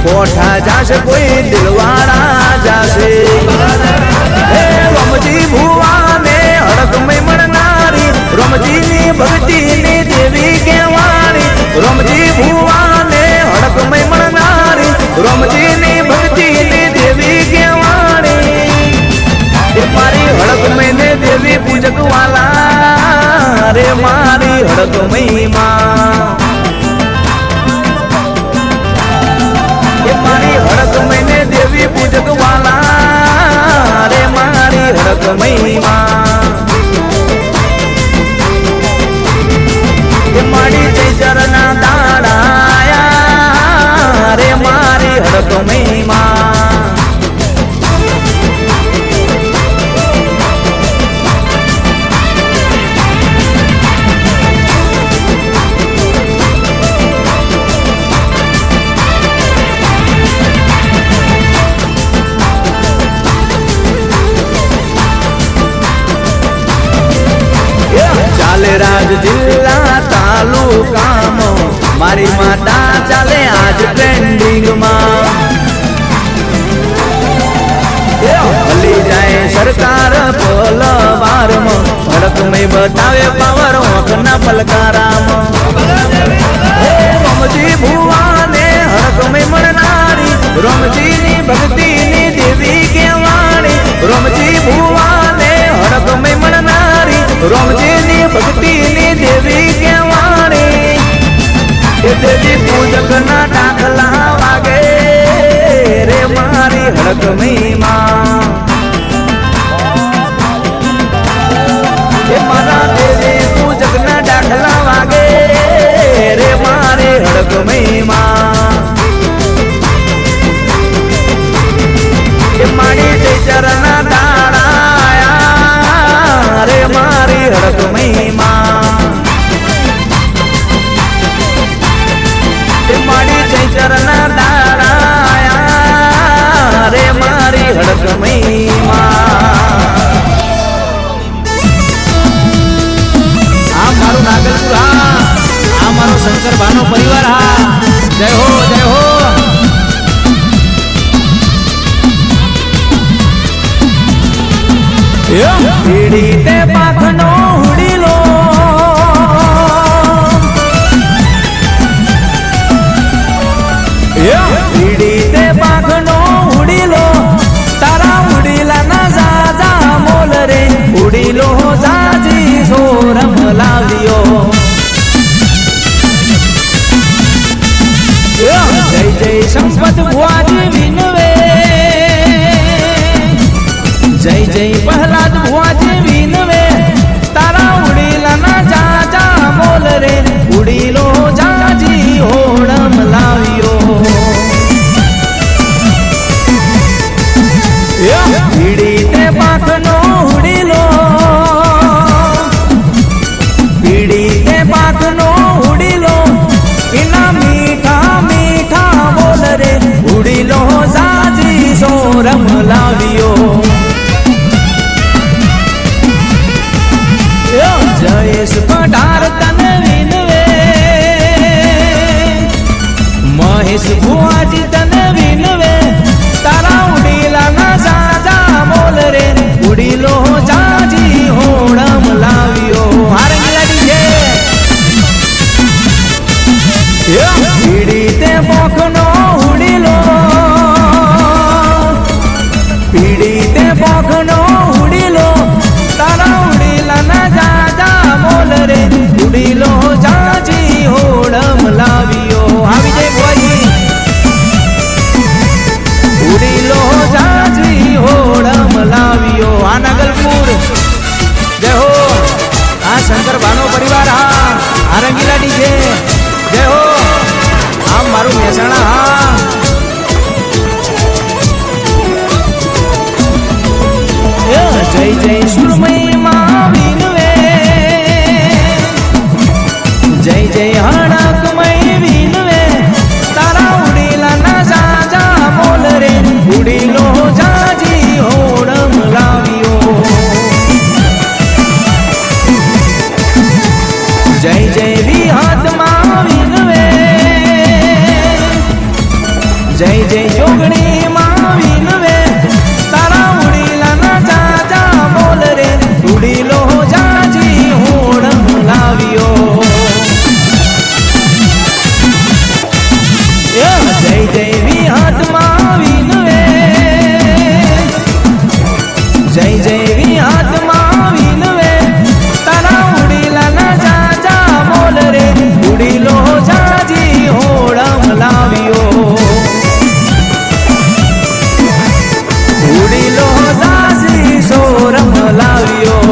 કોઠા જાશે કોઈ દિલવાડા જાશે હે રમજી ભુવાને હડક મહિમણનારી રમજીની ભક્તિની દેવી કહેવાણી રમજી ભુવાને હડક મહિમણનારી રમજીની ભક્તિની દેવી કહેવાણી એ મારી હડક મહિને દેવી પૂજક વાલા રે મારી હડક મહિમા એ મારી હડક મહિને દેવી પૂજક વાલા રે મારી હડક મહિમા એ મારી ચૈતરના દાડાયા રે મારી હડક મહિમા મારી માતા ચાલે આજ ટ્રેન્ડિંગમાં ભલી જાય સરકાર પલવારમાં હડકમય બતાવે પાવર ઓખના પલકારામાં રમજી ભુવાને હડકમય મળનારી રમજીની ભક્તિની દેવી કેવાણી રમજી ભુવાને હડકમય મળનારી રમજીની ભક્તિની દેવી કેવાણી એ દેવી પૂજકના દાખલા વાગે રે મારી હડકમય માં એ મારા દેવી પૂજકના દાખલા વાગે રે મારી હડકમય માં એ મારી ચૈતરના દાડા રે મારી હડકમય માં એ મારી ચૈતરના દાડા રે મારી હડકમય માં આ મારું નાગલપુર હા આ મારો શંકર ભાનો પરિવાર હા જય હો જય હો પીડી તે પાખનો હુડીલો પીડી તે પાખનો હુડીલો તારા ઉડીલાના જાજા મોલ રે ઉડીલો જાજી સોરમ લાવ્યો જય જય સંપત ભુવાજી વિનવે જય જય પ્રહલાદ ભુવાજી વિનવે તારા ઉડીલાના જાજા મોલ રે ઉડીલો જાજી હોડમ લાવ્યો પીડી તે પાખનો ઉડીલો પીડી તે પાખનો ઉડીલો એના મીઠા મીઠા બોલ રે ઉડીલો જાજી સોરમ લાવ્યો જયેશ પઢાર તને વિનવે મહેશ ભુવાજી તને વિનવે તારા ઉડીલાના જાજા મોલ રે ઉડીલો જાજી હોડમ લાવ્યો હારંગલાડી છે પીડી તે પોખનો ઉડીલો પીડી તે પોખનો ઉડીલો તારા ઉડીલાના જાજા મોલ રે ઉડીલો જાજી હોડમ લાવ્યો આવી જય ભુવાજી ઉડીલો જાજી હોડમ લાવ્યો આ નાગલપુર જય હો આ શંકર ભાનો પરિવાર હા આ રંગીલાડી છે જય હો આ મારું મહેસાણા હા જય જય સુરમય માં વિનવે જય જય હડકમય વિનવે તારા ઉડીલાના જાજા મોલ રે ઉડીલો જાજી હોડમ લાવ્યો જય જય વિહતમાં વિનવે જય જય જોગણી માં વિનવે તારા ઉડીલાના જાજા મોલ રે ઉડીલો જાજી હોડમ લાવ્યો જય જય વિહતમાં વિનવે જય જય વિહતમાં વિનવે તારા ઉડીલાના જાજા મોલ રે ઉડીલો જાજી હોડમ લાવ્યો ઉડીલો જાજી સોરમ લાવ્યો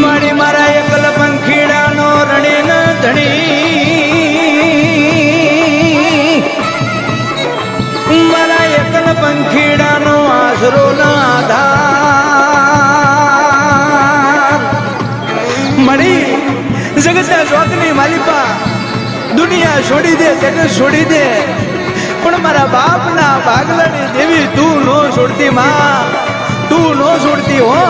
મારી મારા એકલ પંખીડાનો રણે ન ધણી મારા એકલ પંખીડાનો આશરો ના આધાર મળી જગતના ચોકની માલિપા દુનિયા છોડી દે જગત છોડી દે પણ મારા બાપના ભાગલાની દેવી તું નો છોડતી માં, તું નો છોડતી હો.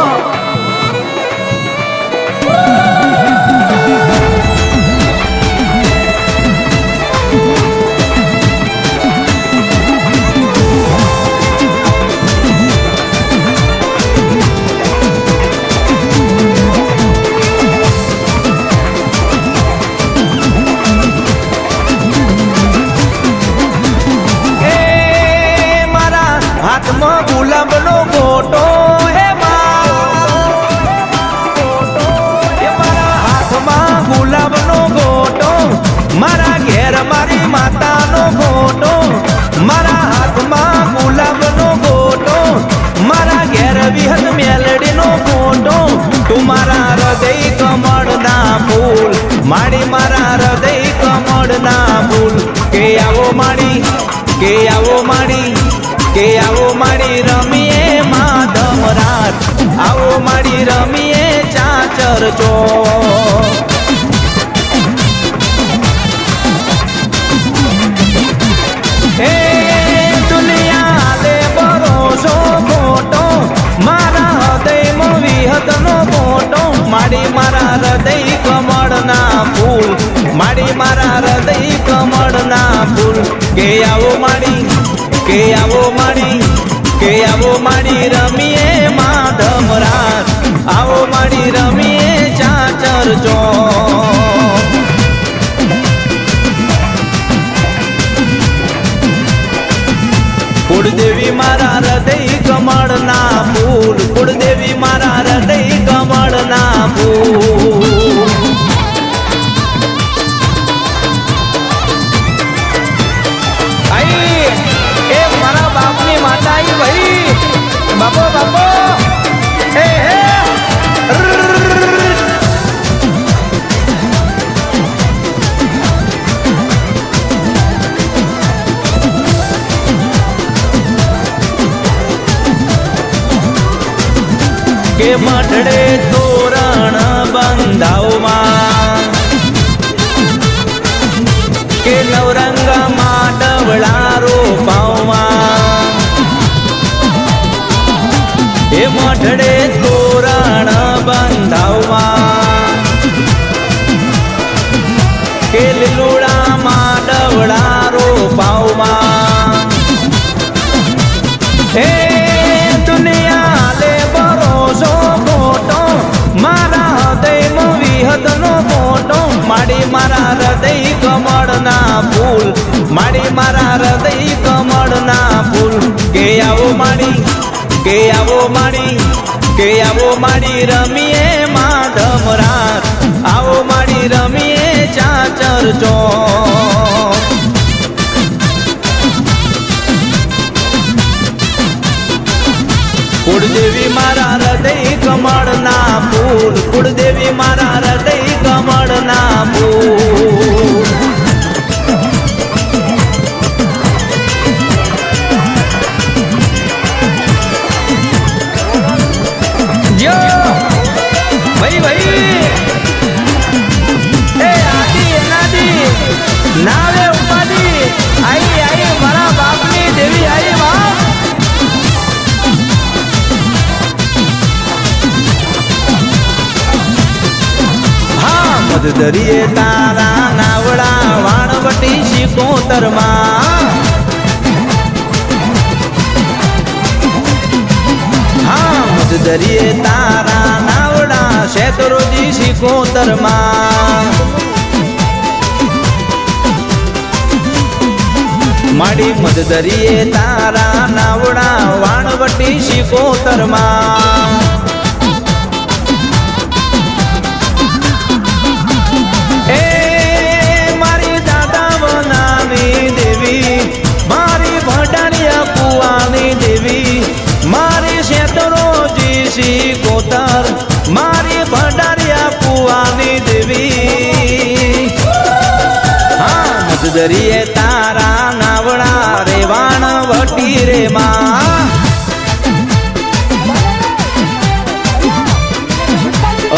હાથમાં ગુલાબનો ગોટો હે મારા હાથમાં ગુલાબનો ગોટો, મારા ઘેર મારી માતાનો ગોટો, મારા હાથમાં ગુલાબનો ગોટો, મારા ઘેર વિહત મેલડીનો ગોટો, તું મારા હૃદય કમળના ફૂલ, માડી મારા હૃદય કમળના ફૂલ. કે આવો માડી, કે આવો માડી, કે આવો માડી રમીએ માધમ રાત, આવો માડી રમીએ ચાચર ચો. હે દુનિયા લે ભરોસો ખોટો, મારા હૃદયમાં વિહતનો ગોટો, માડી મારા હૃદય કમળના ફૂલ, માડી મારા હૃદય કમળના ફૂલ. કે આવો માડી, કે આવો માડી, કે આવો માડી રમીએ માધમ રાત, આવો માડી રમીએ ચાચર ચો. કુળદેવી મારા હૃદય કમળના ફૂલ, કુળદેવી મારા હૃદય કમળના ફૂલ. મારા બાપની માતા आई भाई, बापो बापो हे हे के मठड़े तोरण बंधाओ मां, के नवरंगा माडवड़ा रोपाओ मां, ए मठड़े तोरण बंधाओ मां, के લીલુડા માડવડા રોપાઓ માं. हे दुनिया ले भरोसो खोटो, मारा हृदय विहतनो मोटो, माड़ी मारा हृदय कमळना फूल, माड़ी मारा हृदय कमळना फूल. के आवो माड़ी, के आवो माड़ी, के आवो माड़ी रमीए माधम रात, आवो माड़ी रमीए चाचर चो. कुळदेवी मारा हृदय कमळना फूल, कुळदेवी मारा हृदय कमळना फूल. जो भाई भाई ए आदि अनादि नावे उपाधि आई आई मारा बापनी देवी आई बाप. मधुदरिये तारा नावड़ा वाणवटी शिकोतर मां, हाँ मधुदरिये तारा नावड़ा शेतरोजी शिकोतर मां. माड़ी मधुदरिये तारा नावड़ा वाणवटी शिकोतर मां. मारी भंडारिया कुआनी देवी, मारी शेतरोजी शिकोतर, मारी भंडारिया कुआनी देवी. हाँ मधुदरिये तारा नावड़ा रे वाणवटी रे मां.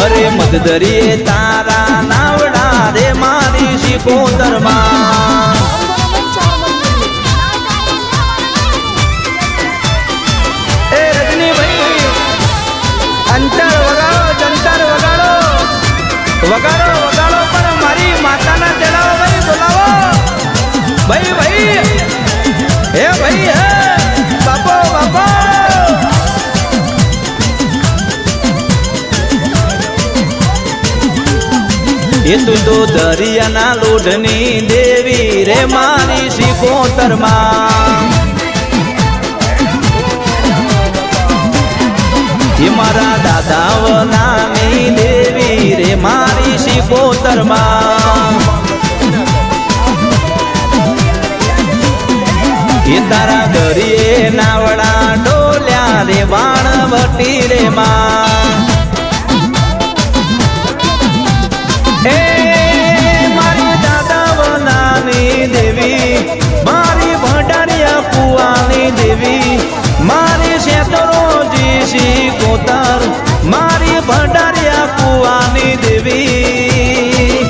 अरे मधुदरिये तारा नावड़ा रे मारी शिकोतर मां. એ તું તો દરિયાના લોઢની દેવી રે મારી સિકોતરમાં એ મારા દાદા વનાની દેવી રે મારી સિકોતરમાં એ તારા દરિયે નાવડા ડોલ્યા રે વાણવટી રે માં એ મારી દાદા વનાની દેવી મારી ભંડારિયા કુવાની દેવી મારી શેતરોજી સિકોતર મારી ભંડારિયા કુવાની દેવી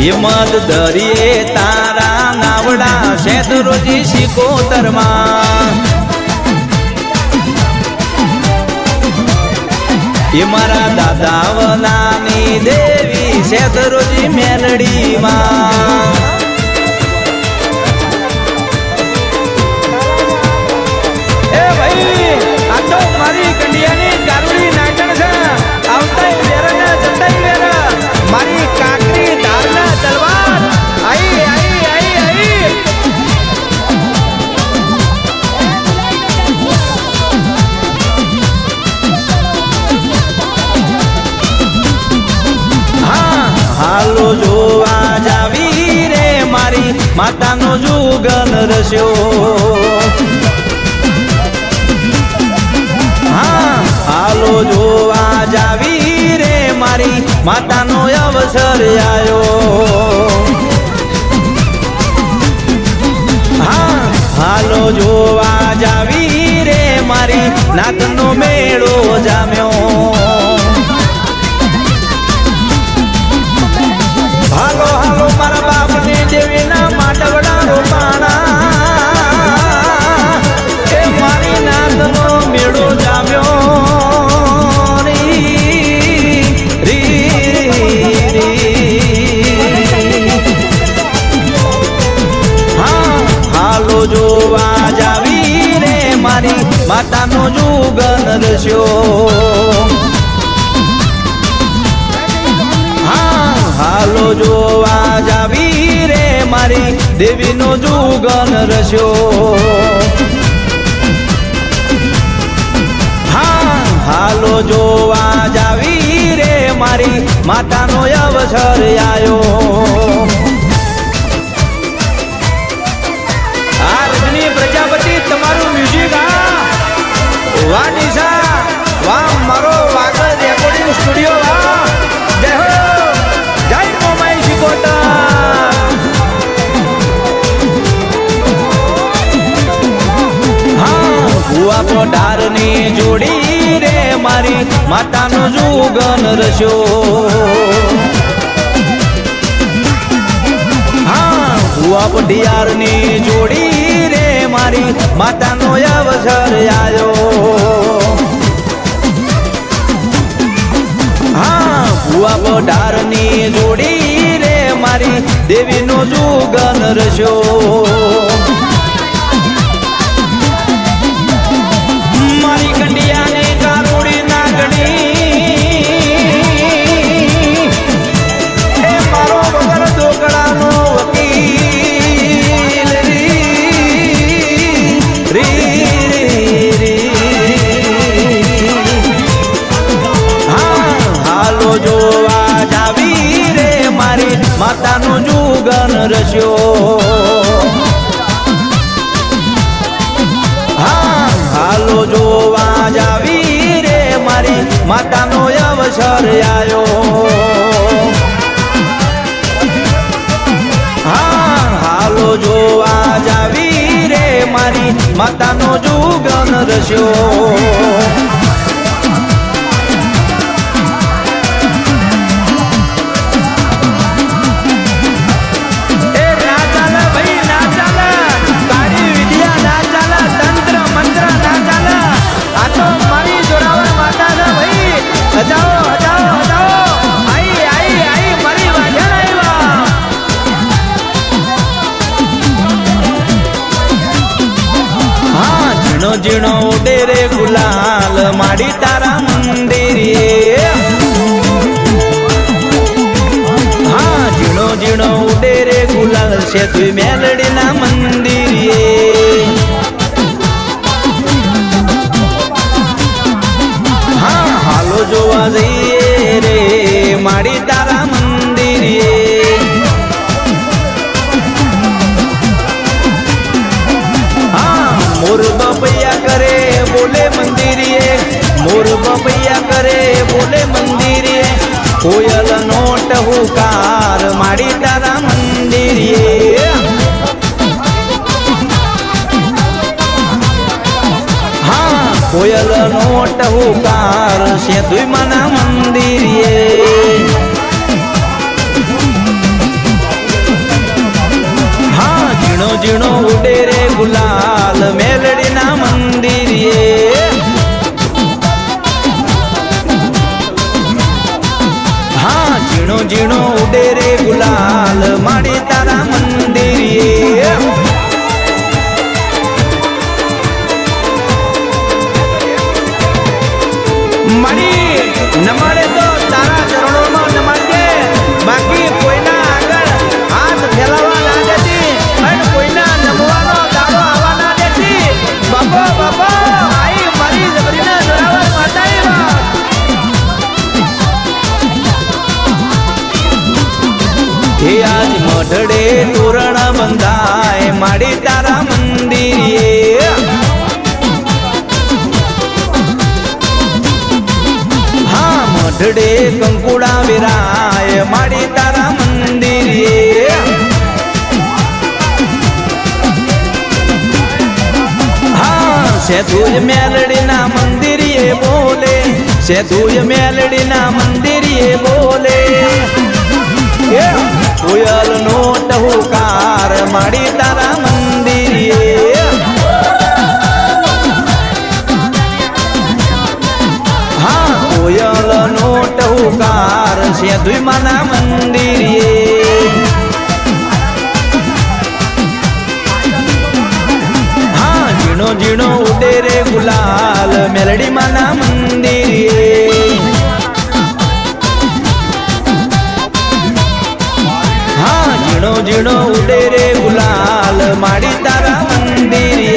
એ મદ દરિયે તારા નાવડા શેતરોજી સિકોતરમાં એ મારા દાદા વનાની દેવી શેતરોજી મેલડીમાં એ ભાઈ આ તો મારી કંડિયાની ગારુડી નાગણ છે આવતા વેરના જતા વેરા મારી કાકરી ધારના તલવાર આઈ આઈ આઈ આઈ હાલો જોવા જાવી રે મારી માતાનો જુગલ રસ્યો હા હાલો જોવા જાવી રે મારી માતાનો અવસર આયો હા હાલો જોવા જાવી રે મારી નાતનો મેળો જામ્યો હાલો હાલો મારા બાપની દેવીના માટવડા રોપાણા એ મારી નાતનો મેળો જામ્યો હા હાલો જોવા જાવી રે મારી માતાનો જુગલ રસ્યો હાલો જોવા જાવી રે મારી દેવીનો જુગલ રસ્યો હા હાલો જોવા જાવી રે મારી માતાનો અવસર આયો આ રજની પ્રજાપતિ તમારું મ્યુઝિક વાહ નિશા વાહ મારો વાગડ રેકોર્ડિંગ સ્ટુડિયો વાહ જય હો જય મોમાઈ સિકોતર હા ભુવા પોઢારની જોડી રે મારી માતાનો જુગલ રસ્યો હા ભુવા પોઢિયારની જોડી રે મારી માતાનો અવસર આયો હા ભુવા પોઢારની જોડી રે મારી દેવીનો જુગલ રસ્યો મારી કંડિયાની ગારુડી નાગણી એ મારો વગર દોગડાનો વકીલ હાલો જોવા જાવી રે મારી માતાનો જુગલ રસ્યો હા હાલો જોવા જાવી રે મારી માતાનો અવસર આયો હા હાલો જોવા જાવી રે મારી માતાનો જુગલ રસ્યો હજાઓ હજાઓ હજાઓ આઈ આઈ આઈ મારી વાજણ આવ્યા હા ઝીણો ઝીણો ઉડે રે ગુલાલ માડી તારા મંદિરે ઝીણો ઉડે રે ગુલાલ છે તું મેલડીના મંદિરે હા હાલો જોવા જઈએ રે મારી તારા મંદિરે હા મોર બપૈયા કરે બોલે મંદિરે મોર બપૈયા કરે બોલે મંદિરે કોયલ નો ટહુકાર મારી તારા મંદિરે હા કોયલ નો ટહુકાર છે દુઈમાના મંદિરે હા ઝીણો ઝીણો ઉડે રે ગુલાલ મેલડીના મંદિરે હા ઝીણો ઝીણો ઉડે રે ગુલાલ મારી તારા મંદિરે મારી નમાડે તો તારા ચરણોમાં નમાડજે બાકી કોઈના આગળ હાથ ફેલાવા ના દેતી અને કોઈના નમવાનો દાડો આવવા ના દેતી બાપા બાપા આઈ મારી જબરીના જોરાવર માતાએ હે આજ મઢડે તોરણ બંધાય માડી તારા મંદિરે હા મઢડે કંકુડા વિરાય માડી તારા મંદિરે હા સેતુજ મેલડીના મંદિરે બોલે સેતુજ મેલડીના મંદિરે બોલે કોયલ નો ટહુકાર માડી તારા મંદિરે હા કોયલ નો ટહુકાર છે દુઈમાના મંદિરે હા ઝીણો ઝીણો ઉડે રે ગુલાલ મેલડી માના મંદિરે હા ઝીણો ઝીણો ઉડે રે ગુલાલ માડી તારા મંદિરે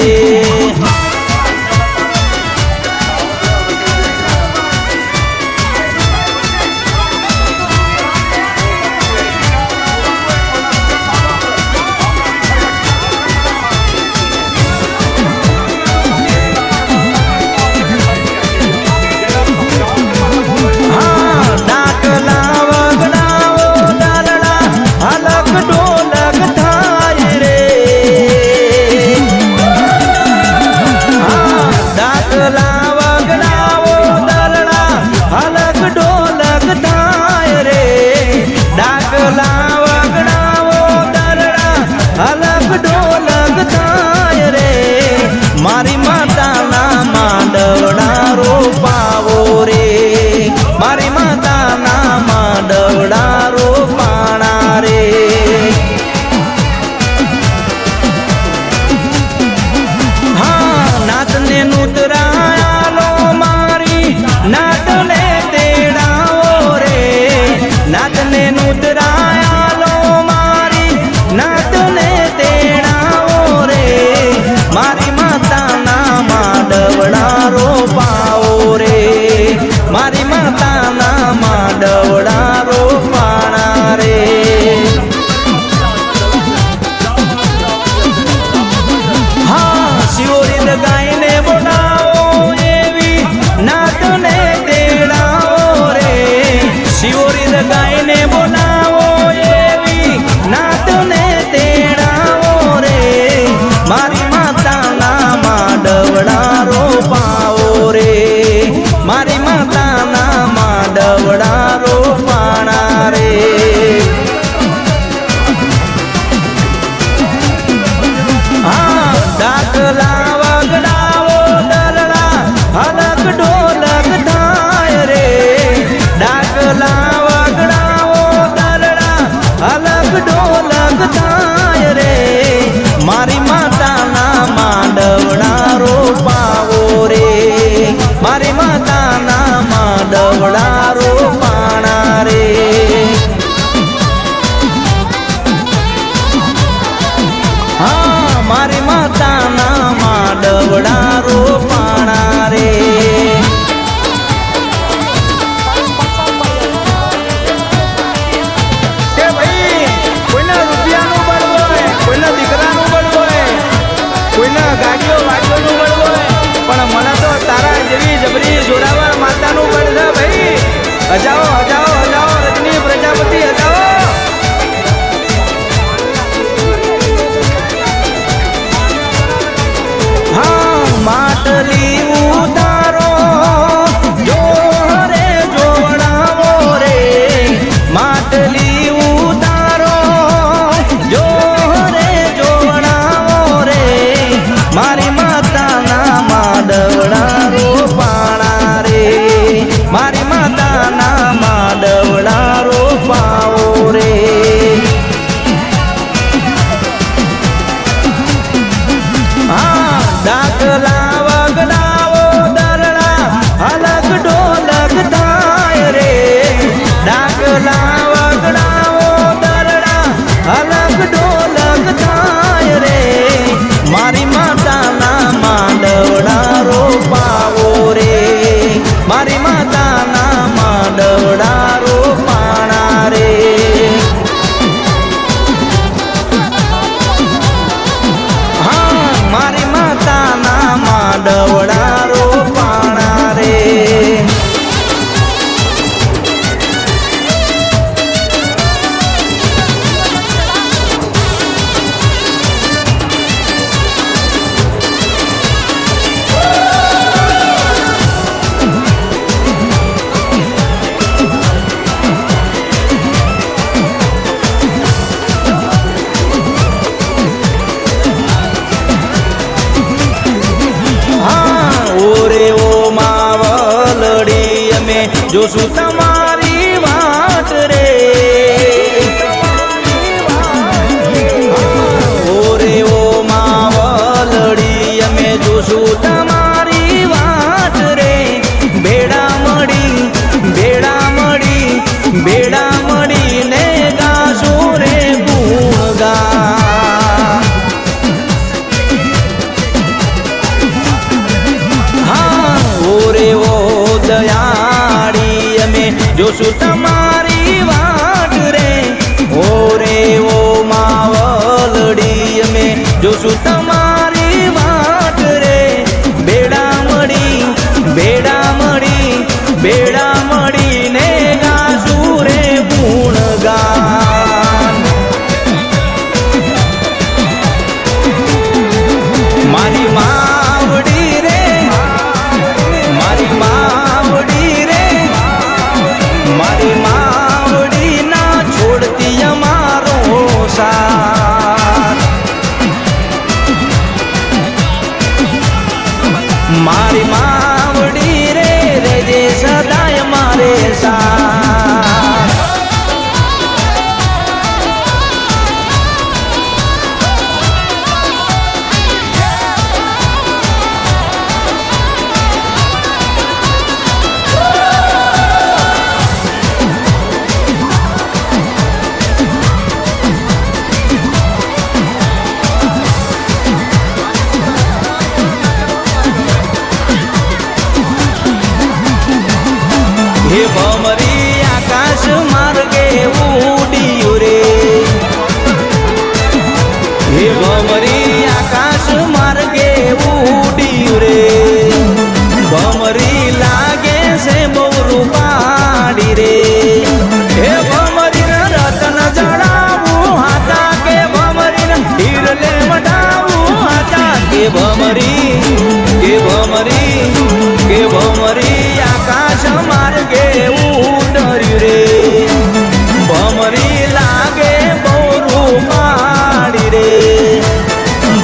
મારી માતાના માંડવડા રોપાણા રે કે ભાઈ કોઈના રૂપિયાનું બળ હોય, કોઈના દીકરાનું બળ હોય, કોઈના ગાડીઓ વાડીઓનું બળ હોય, પણ મને તો તારા જેવી જબરી જોરાવર માતાનું બળ છે ભાઈ. હજાઓ હજાઓ હજાઓ રજની પ્રજાપતિ હજાઓ. હા માટલી ઉતારો જો રે જોડાવો રે, માટલી ઉતારો જો રે જોડાવો રે, મારી માતાના માંડવડા રોપાણા રે, મારી માતાના માંડવડા રોપાવો રે. હા ડાકલા વગડાવો દરડા અલગ ઢોલક થાય રે, ડાકલા વગડાવો દરડા અલગ ઢોલક થાય રે, મારી માતાના માંડવડા રોપાવો રે, મારી માતાના માંડવડા રોપાણા રે. મારી માતાના માંડવડા રોપાણા રે. જોશું તમારી વાત રે, ઓરે ઓ માવલડી અમે જોશું તમારી વાત રે, ભેડા મળી ભેડા મળી ભેડા મળીને ગાશું રે ગુણગાન. હા ઓરે ઓ દયાળી અમે જોશું તમારી વાટ રે, ઓરે ઓ માવલડી અમે જોશું તમારી વાટ રે, ભેડા મળી ભેડા મળી ભેડા મળીને ગાશું રે ગુણગાન. મારી માવડી રે, મારી માવડી રે, મારી માવડી ના છોડતી અમારો સાથ, મારી માવડી રે રેજે સદાય મારે સાથ. હે ભમરી આકાશ માર્ગે ઉડ્યું રે, હે ભમરી આકાશ માર્ગે ઉડ્યું રે, ભમરી લાગે છે બહુ રૂપાળી રે, હે ભમરી રતન જડાવું હાથા કે ભમરી હીરલે મઢાવું હાથા કે ભમરી કે ભમરી કે ભમરી આકાશ માર્ગે ઉડર્યું રે, ભમરી લાગે બહુ રૂપાળી રે,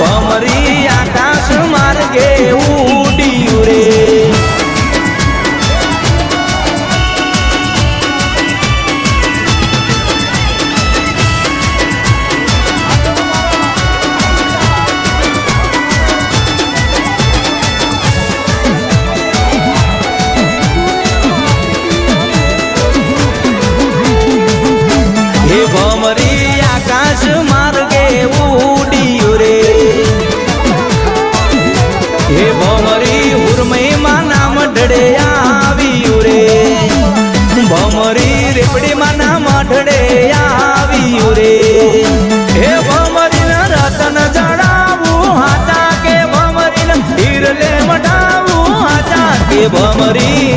ભમરી આકાશ માર્ગે ઉડ્યું રે. ભમરી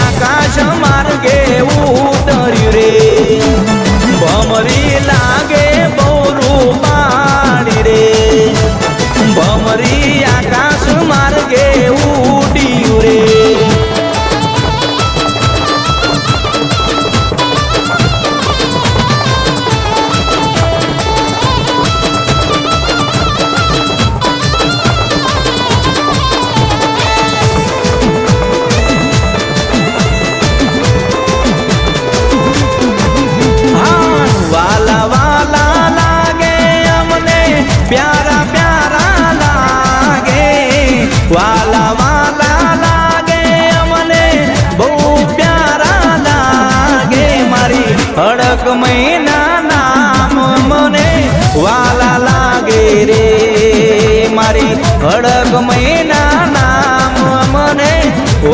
આકાશ માર્ગે ઉતર્યું રે ભમરી લાગે બહુ રૂપાળી રે ભમરી આકાશ માર્ગે ઉડ્યું રે प्यारा प्यारा लागे वाला वाला लागे अमने बहु प्यारा लागे मारी हड़क महीना नाम मने वाला लागे रे मारी हड़क महीना नाम मने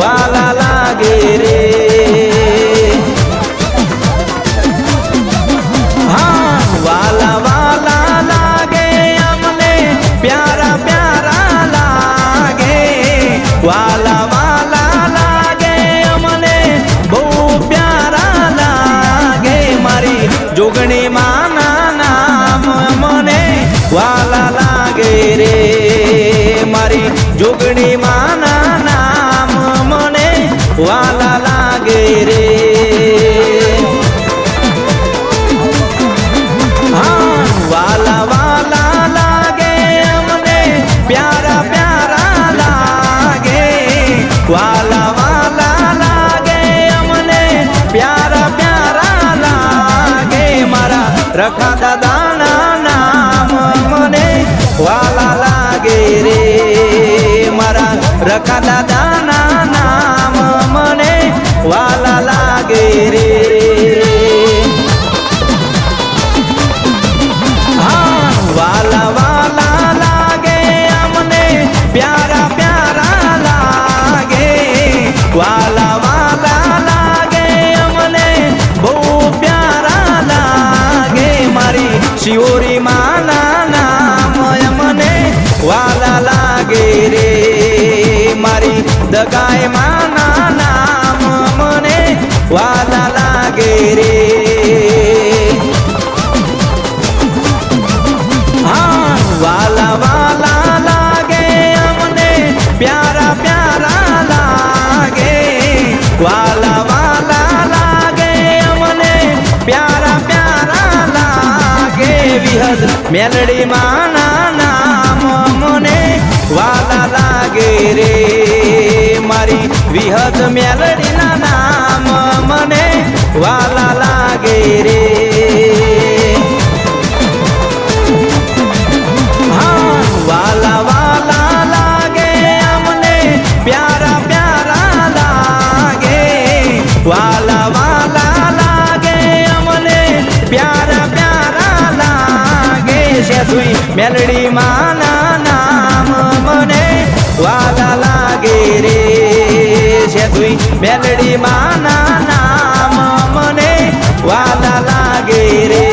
वाला लागे रे हाँ वाला वाला प्यारा प्यारा लागे वाला वाला लागे अमने बहु प्यारा लागे मारी जोगणी माना नाम मने वाला लागे रे मारी जोगणी माना नाम मने वाला लागे रे हाँ वाला वाला प्यारा प्यारा लागे वाला वाला लागे अमने प्यारा प्यारा लागे मारा रखा दादा नाम मने वाला लागे रे मारा रखा दादा नाम मने वाला लागे रे हाँ वाला वाला प्यारा प्यारा लागे वाला वाला लागे अमने बहु प्यारा लागे मारी शिवोरी माना नाम अमने वाला लागे रे मारी दगाए माना नाम मने वाला लागे रे हाँ वाला वाला प्यारा प्यारा लागे वाला वाला लागे अमने प्यारा प्यारा लागे विहद मेलडी माना नाम मने वाला लागे रे मारी विहद मेलडी ना नाम मने वाला लागे रे हाँ वाला वाला प्यारा प्यारा लागे वाला वाला लागे अमने प्यारा प्यारा लागे शेतुई मेलडी माना नाम मने वाला लागे रे शेतुई मेलडी माना नाम मने वाला लागे रे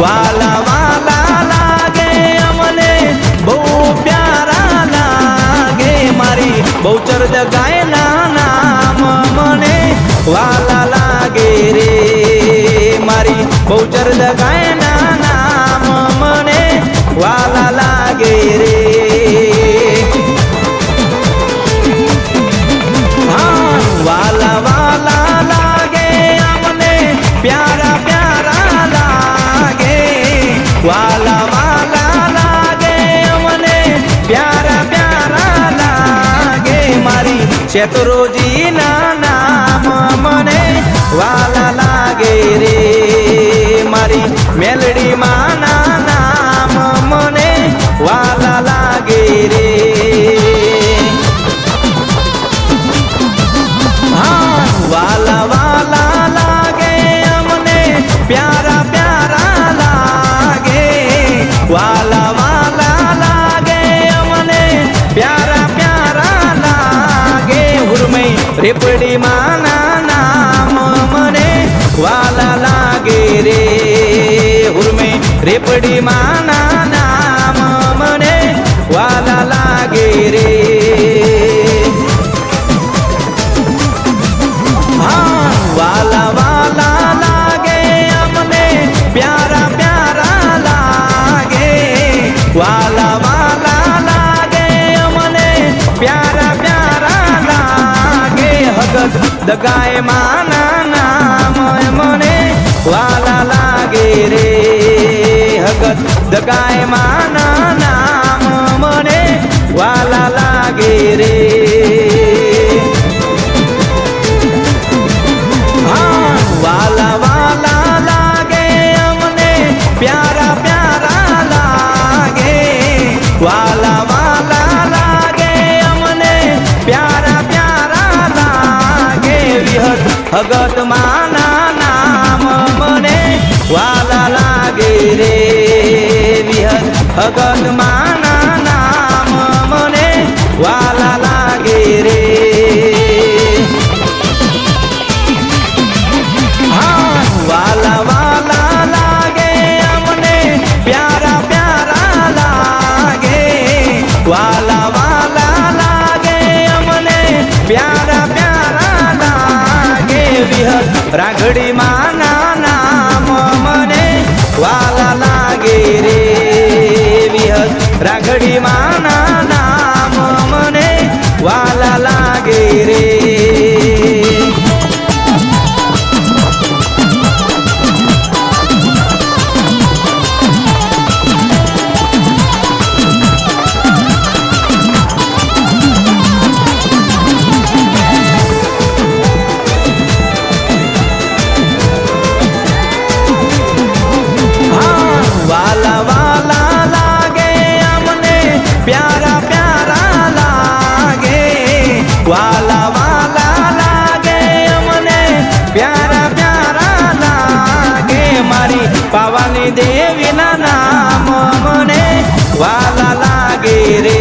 वाला वाला लागे अमने बहु प्यारा लागे मारी बहुचर जगाए नाम मने वाला लागे रे मारी बहुचर जगाए नाम मने वाला लागे रे हाँ वाला वाला लागे अमने प्यारा प्यारा वाला वाला लागे अमने प्यारा प्यारा लागे मारी चतुरोजी ना नाम मने वाला लागे रे मारी मेलडी माना नाम मने वाला लागे रे રેપડી માના નામ મને વાલા લાગે રે હુરમે રેપડી માના નામ મને વાલા લાગે રે હા વાલા વાલા લાગે અમને પ્યારા પ્યારા લાગે વાલા વાલા લાગે અમને પ્યારા પ્યારા લાગે હગત દગાએ માના નામ મને વાલા લાગે રે હગત દગાએ માના નામ મને વાલા લાગે રે હા વાલા વાલા લાગે અમને પ્યારા પ્યારા લાગે વાલા વાલા લાગે અમને પ્યારા પ્યારા લાગે વિહત હગત માના નામ મને વાલા લાગે રે વિહત હગત માના નામ મને વાલા લાગે રે હા વાલા વાલા લાગે અમને પ્યારા પ્યારા લાગે વાલા વાલા લાગે અમને પ્યારા પ્યારા લાગે વિહત રાઘડી માના નામ મને વાલા લાગે રે વિહત રાઘડી માના નામ મને વાલા લાગે રે વાલા વાલા લાગે અમને પ્યારા પ્યારા લાગે વાલા વાલા લાગે અમને પ્યારા પ્યારા લાગે મારી પાવાની દેવીના નામ મને વાલા લાગે રે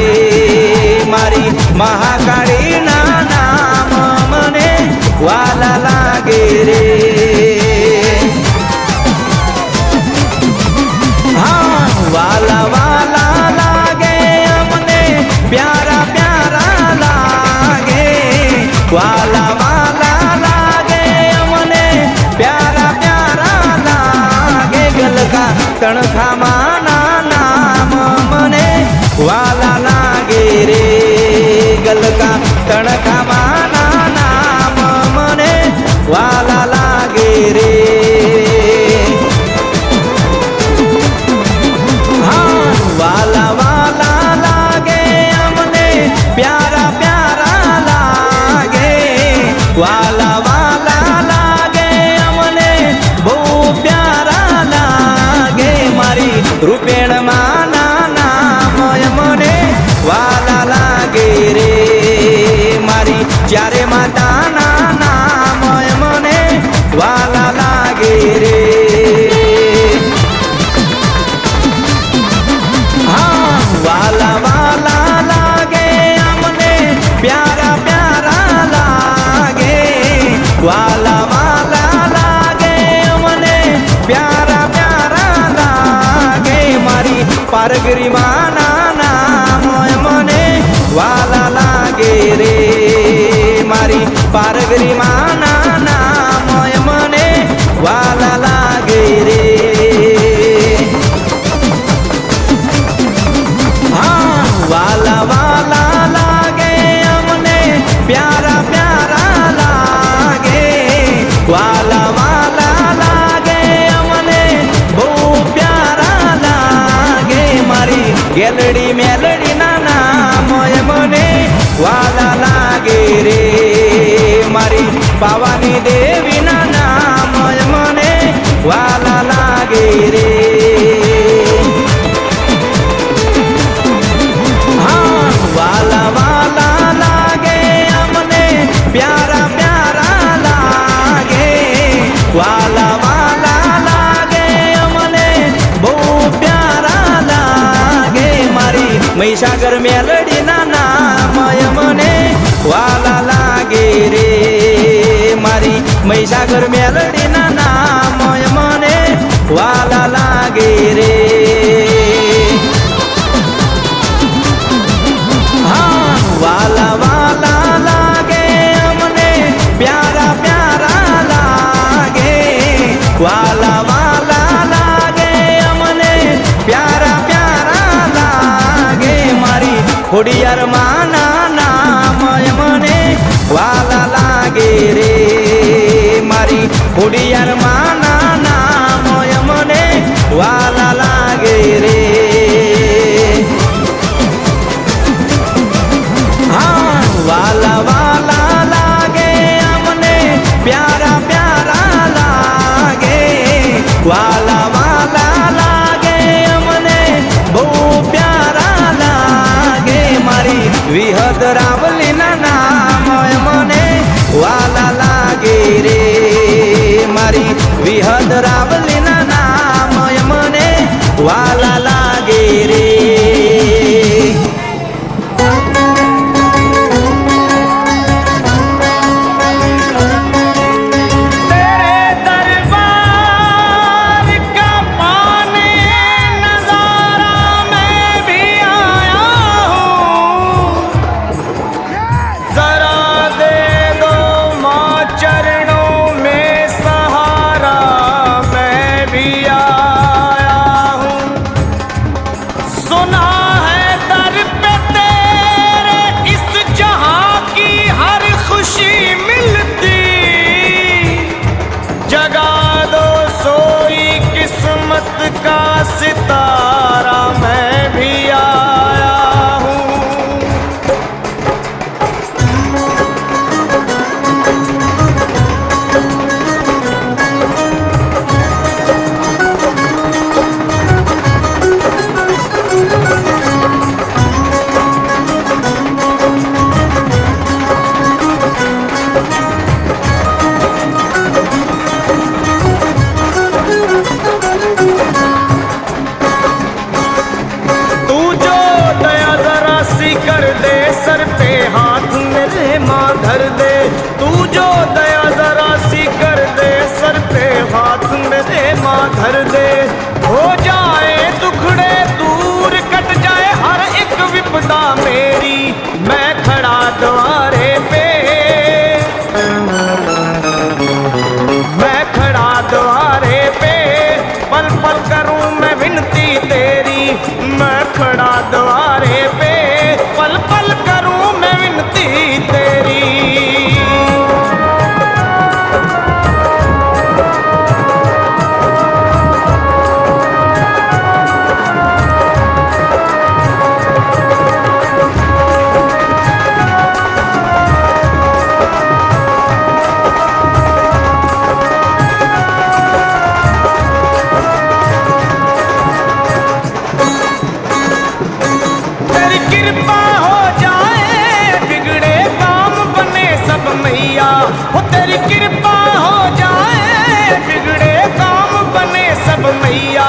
મારી મહાકાળીના નામ મને વાલા લાગે રે વાલા વાલા લાગે અમને પ્યારા પ્યારા લાગે વાલા વાલા લાગે અમને પ્યારા પ્યારા લાગે ગલકા તણખા માના નામ મને વાલા લાગે રે ગલકા તણખા માના નામ મને વાલા લાગે રે વાલા વાલા લાગે અમને પ્યારા પ્યારા લાગે વાલા વાલા લાગે અમને બહુ પ્યારા લાગે મારી રૂપેણ માના નામ મને વાલા લાગે રે મારી ચારે માતાના નામ મને વાલા લાગે રે વાલા વાલા લાગે અમને પ્યારા પ્યારા લાગે વાલા વાલા લાગે અમને પ્યારા પ્યારા લાગે મારી પારગરી માના નામ મને વાલા લાગે રે મારી પારગરી માના નામ મને વાલા લાગે રે વાલા વાલા લાગે અમને પ્યારા પ્યારા લાગે વાલા વાલા લાગે અમને બહુ પ્યારા લાગે મારી ગેલડી મેલડી ના નામ મને વાલા લાગે રે મારી પાવાની દેવી ના નામ મને વાલા લાગે રે વાલા વાલા લાગે અમને પ્યારા પ્યારા લાગે વાલા વાલા લાગે અમને બહુ પ્યારા લાગે મારી મહીસાગર મેલડી ના નામ મને વાલા લાગે રે મારી મહીસાગર મેલડીના નામ મને વાલા લાગે રે હા વાલા વાલા લાગે અમને પ્યારા પ્યારા લાગે વાલા વાલા લાગે અમને પ્યારા પ્યારા લાગે મારી ખોડિયાર માના નામ મને વાલા લાગે રે મારી ખોડિયાર માના નામ મને વાલા લાગે રે હા વાલા વાલા લાગે અમને પ્યારા પ્યારા લાગે વાલા વાલા લાગે અમને બહુ પ્યારા લાગે મારી વિહદ રાવલીના નામ મને વાલા લાગે રે મારી વિહદ રાવલીના નામ મને વાલા લાગે રે का सितारा मैं भी आया हूँ कर दे सर पे हाथ मेरे माँ धर दे तू जो दया जरा सी कर दे सर पे हाथ मेरे माँ धर दे हो जाए दुखड़े दूर कट जाए हर एक विपदा मेरी मैं खड़ा द्वारे पे मैं खड़ा द्वारे पे पल पल करूं मैं विनती तेरी मैं खड़ा द्वारे पे पल पल करूं मैं विनती तेरी हो तेरी कृपा हो जाए बिगड़े काम बने सब मैया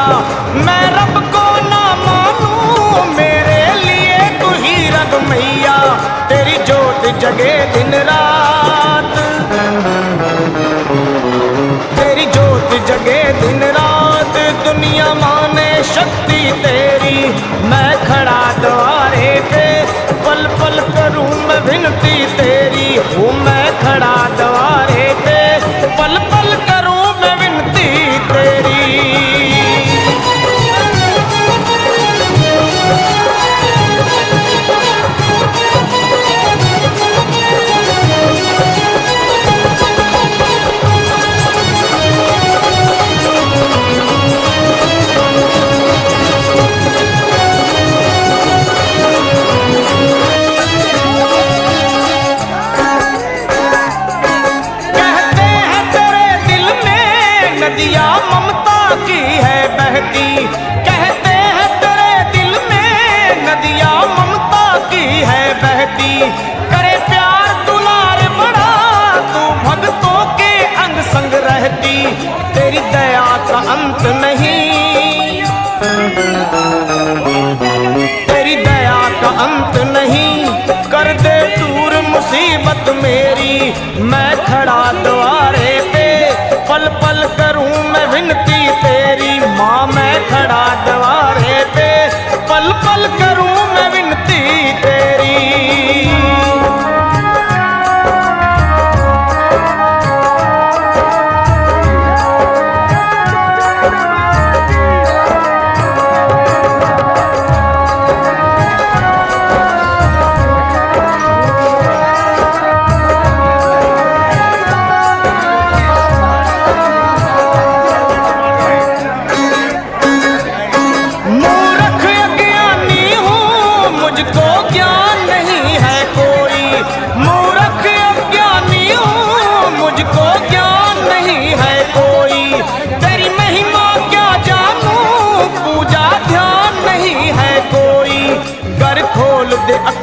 मैं रब को ना मानूं मेरे लिए तू ही रब मैया तेरी जोत जगे दिन रात तेरी जोत जगे दिन रात दुनिया माने शक्ति तेरी मैं खड़ा द्वारे पे पल पल करूं मैं विनती तेरी हूँ मैं खड़ा द्वारे पे पल पल करूं मैं विनती तेरी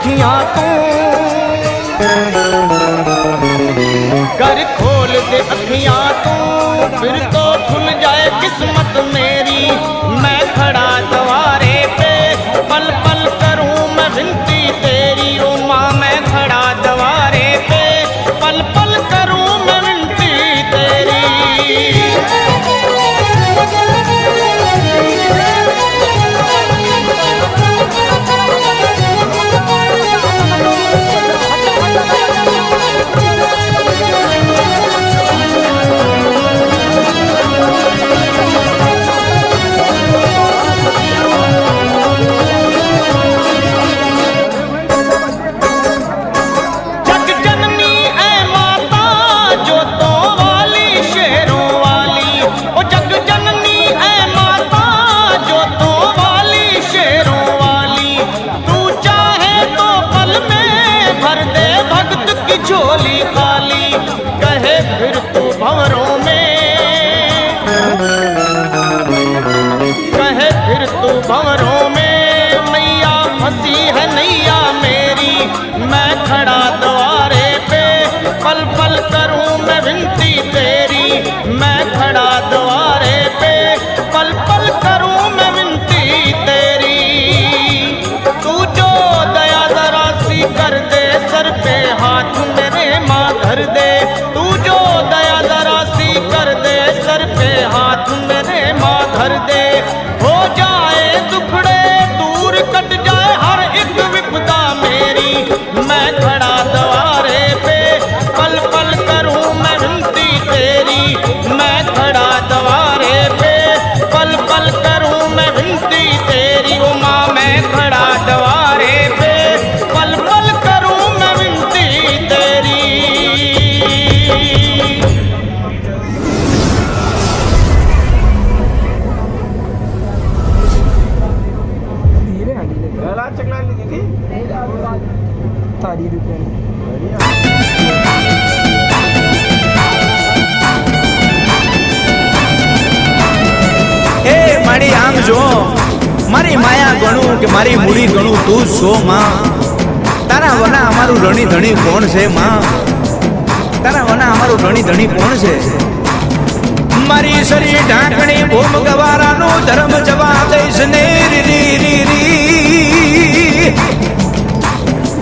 अखियां तू, कर खोल दे अखियां तू, फिर तो खुल जाए किस्मत मेरी। मैं खड़ा द्वारे पे, पल पल करूं मैं विनती तेरी। ओ माँ मैं खड़ा द्वारे पे, पल पल करूं मैं विनती तेरी। झोली खाली कहे फिर तू भंवरों में, कहे फिर तू भंवरों में। मैया फंसी है नैया मेरी, मैं खड़ा द्वारे पे, पल पल करूं मैं विनती तेरी। मैं खड़ा द्वारे पे, पल पल करूं मैं विनती तेरी। तू जो दया जरा सी कर दे, सर पे हाथ मेरे माँ धर दे। तू जो दया जरा सी कर दे, सर पे हाथ मेरे माँ धर दे। हो जाए दुखड़े दूर, कट जाए हर एक विपदा मेरी। मैं खड़ा द्वारे पे, पल पल करूं मैं विनती तेरी। मैं खड़ा द्वारे पे, पल पल करूं मैं विनती तेरी। ओ माँ मैं खड़ा द्वारे पे, पल पल करूं मैं विनती तेरी। તારી રૂપિયા એ મારી આમ જો, મારી માયા ગણું કે મારી મૂડી ગણું તું જ છો માં। તારા વના અમારું રણી ધણી કોણ છે માં? તારા વના અમારું રણી ધણી કોણ છે? મારી શરીર ઢાંકણી ભૂમ ગવારાનું ધર્મ જવા દઈશ ને રી।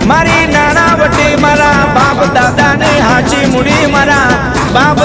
મારી નાણાવટી મારા બાપ દાદાને હાચી મૂડી, મારા બાપ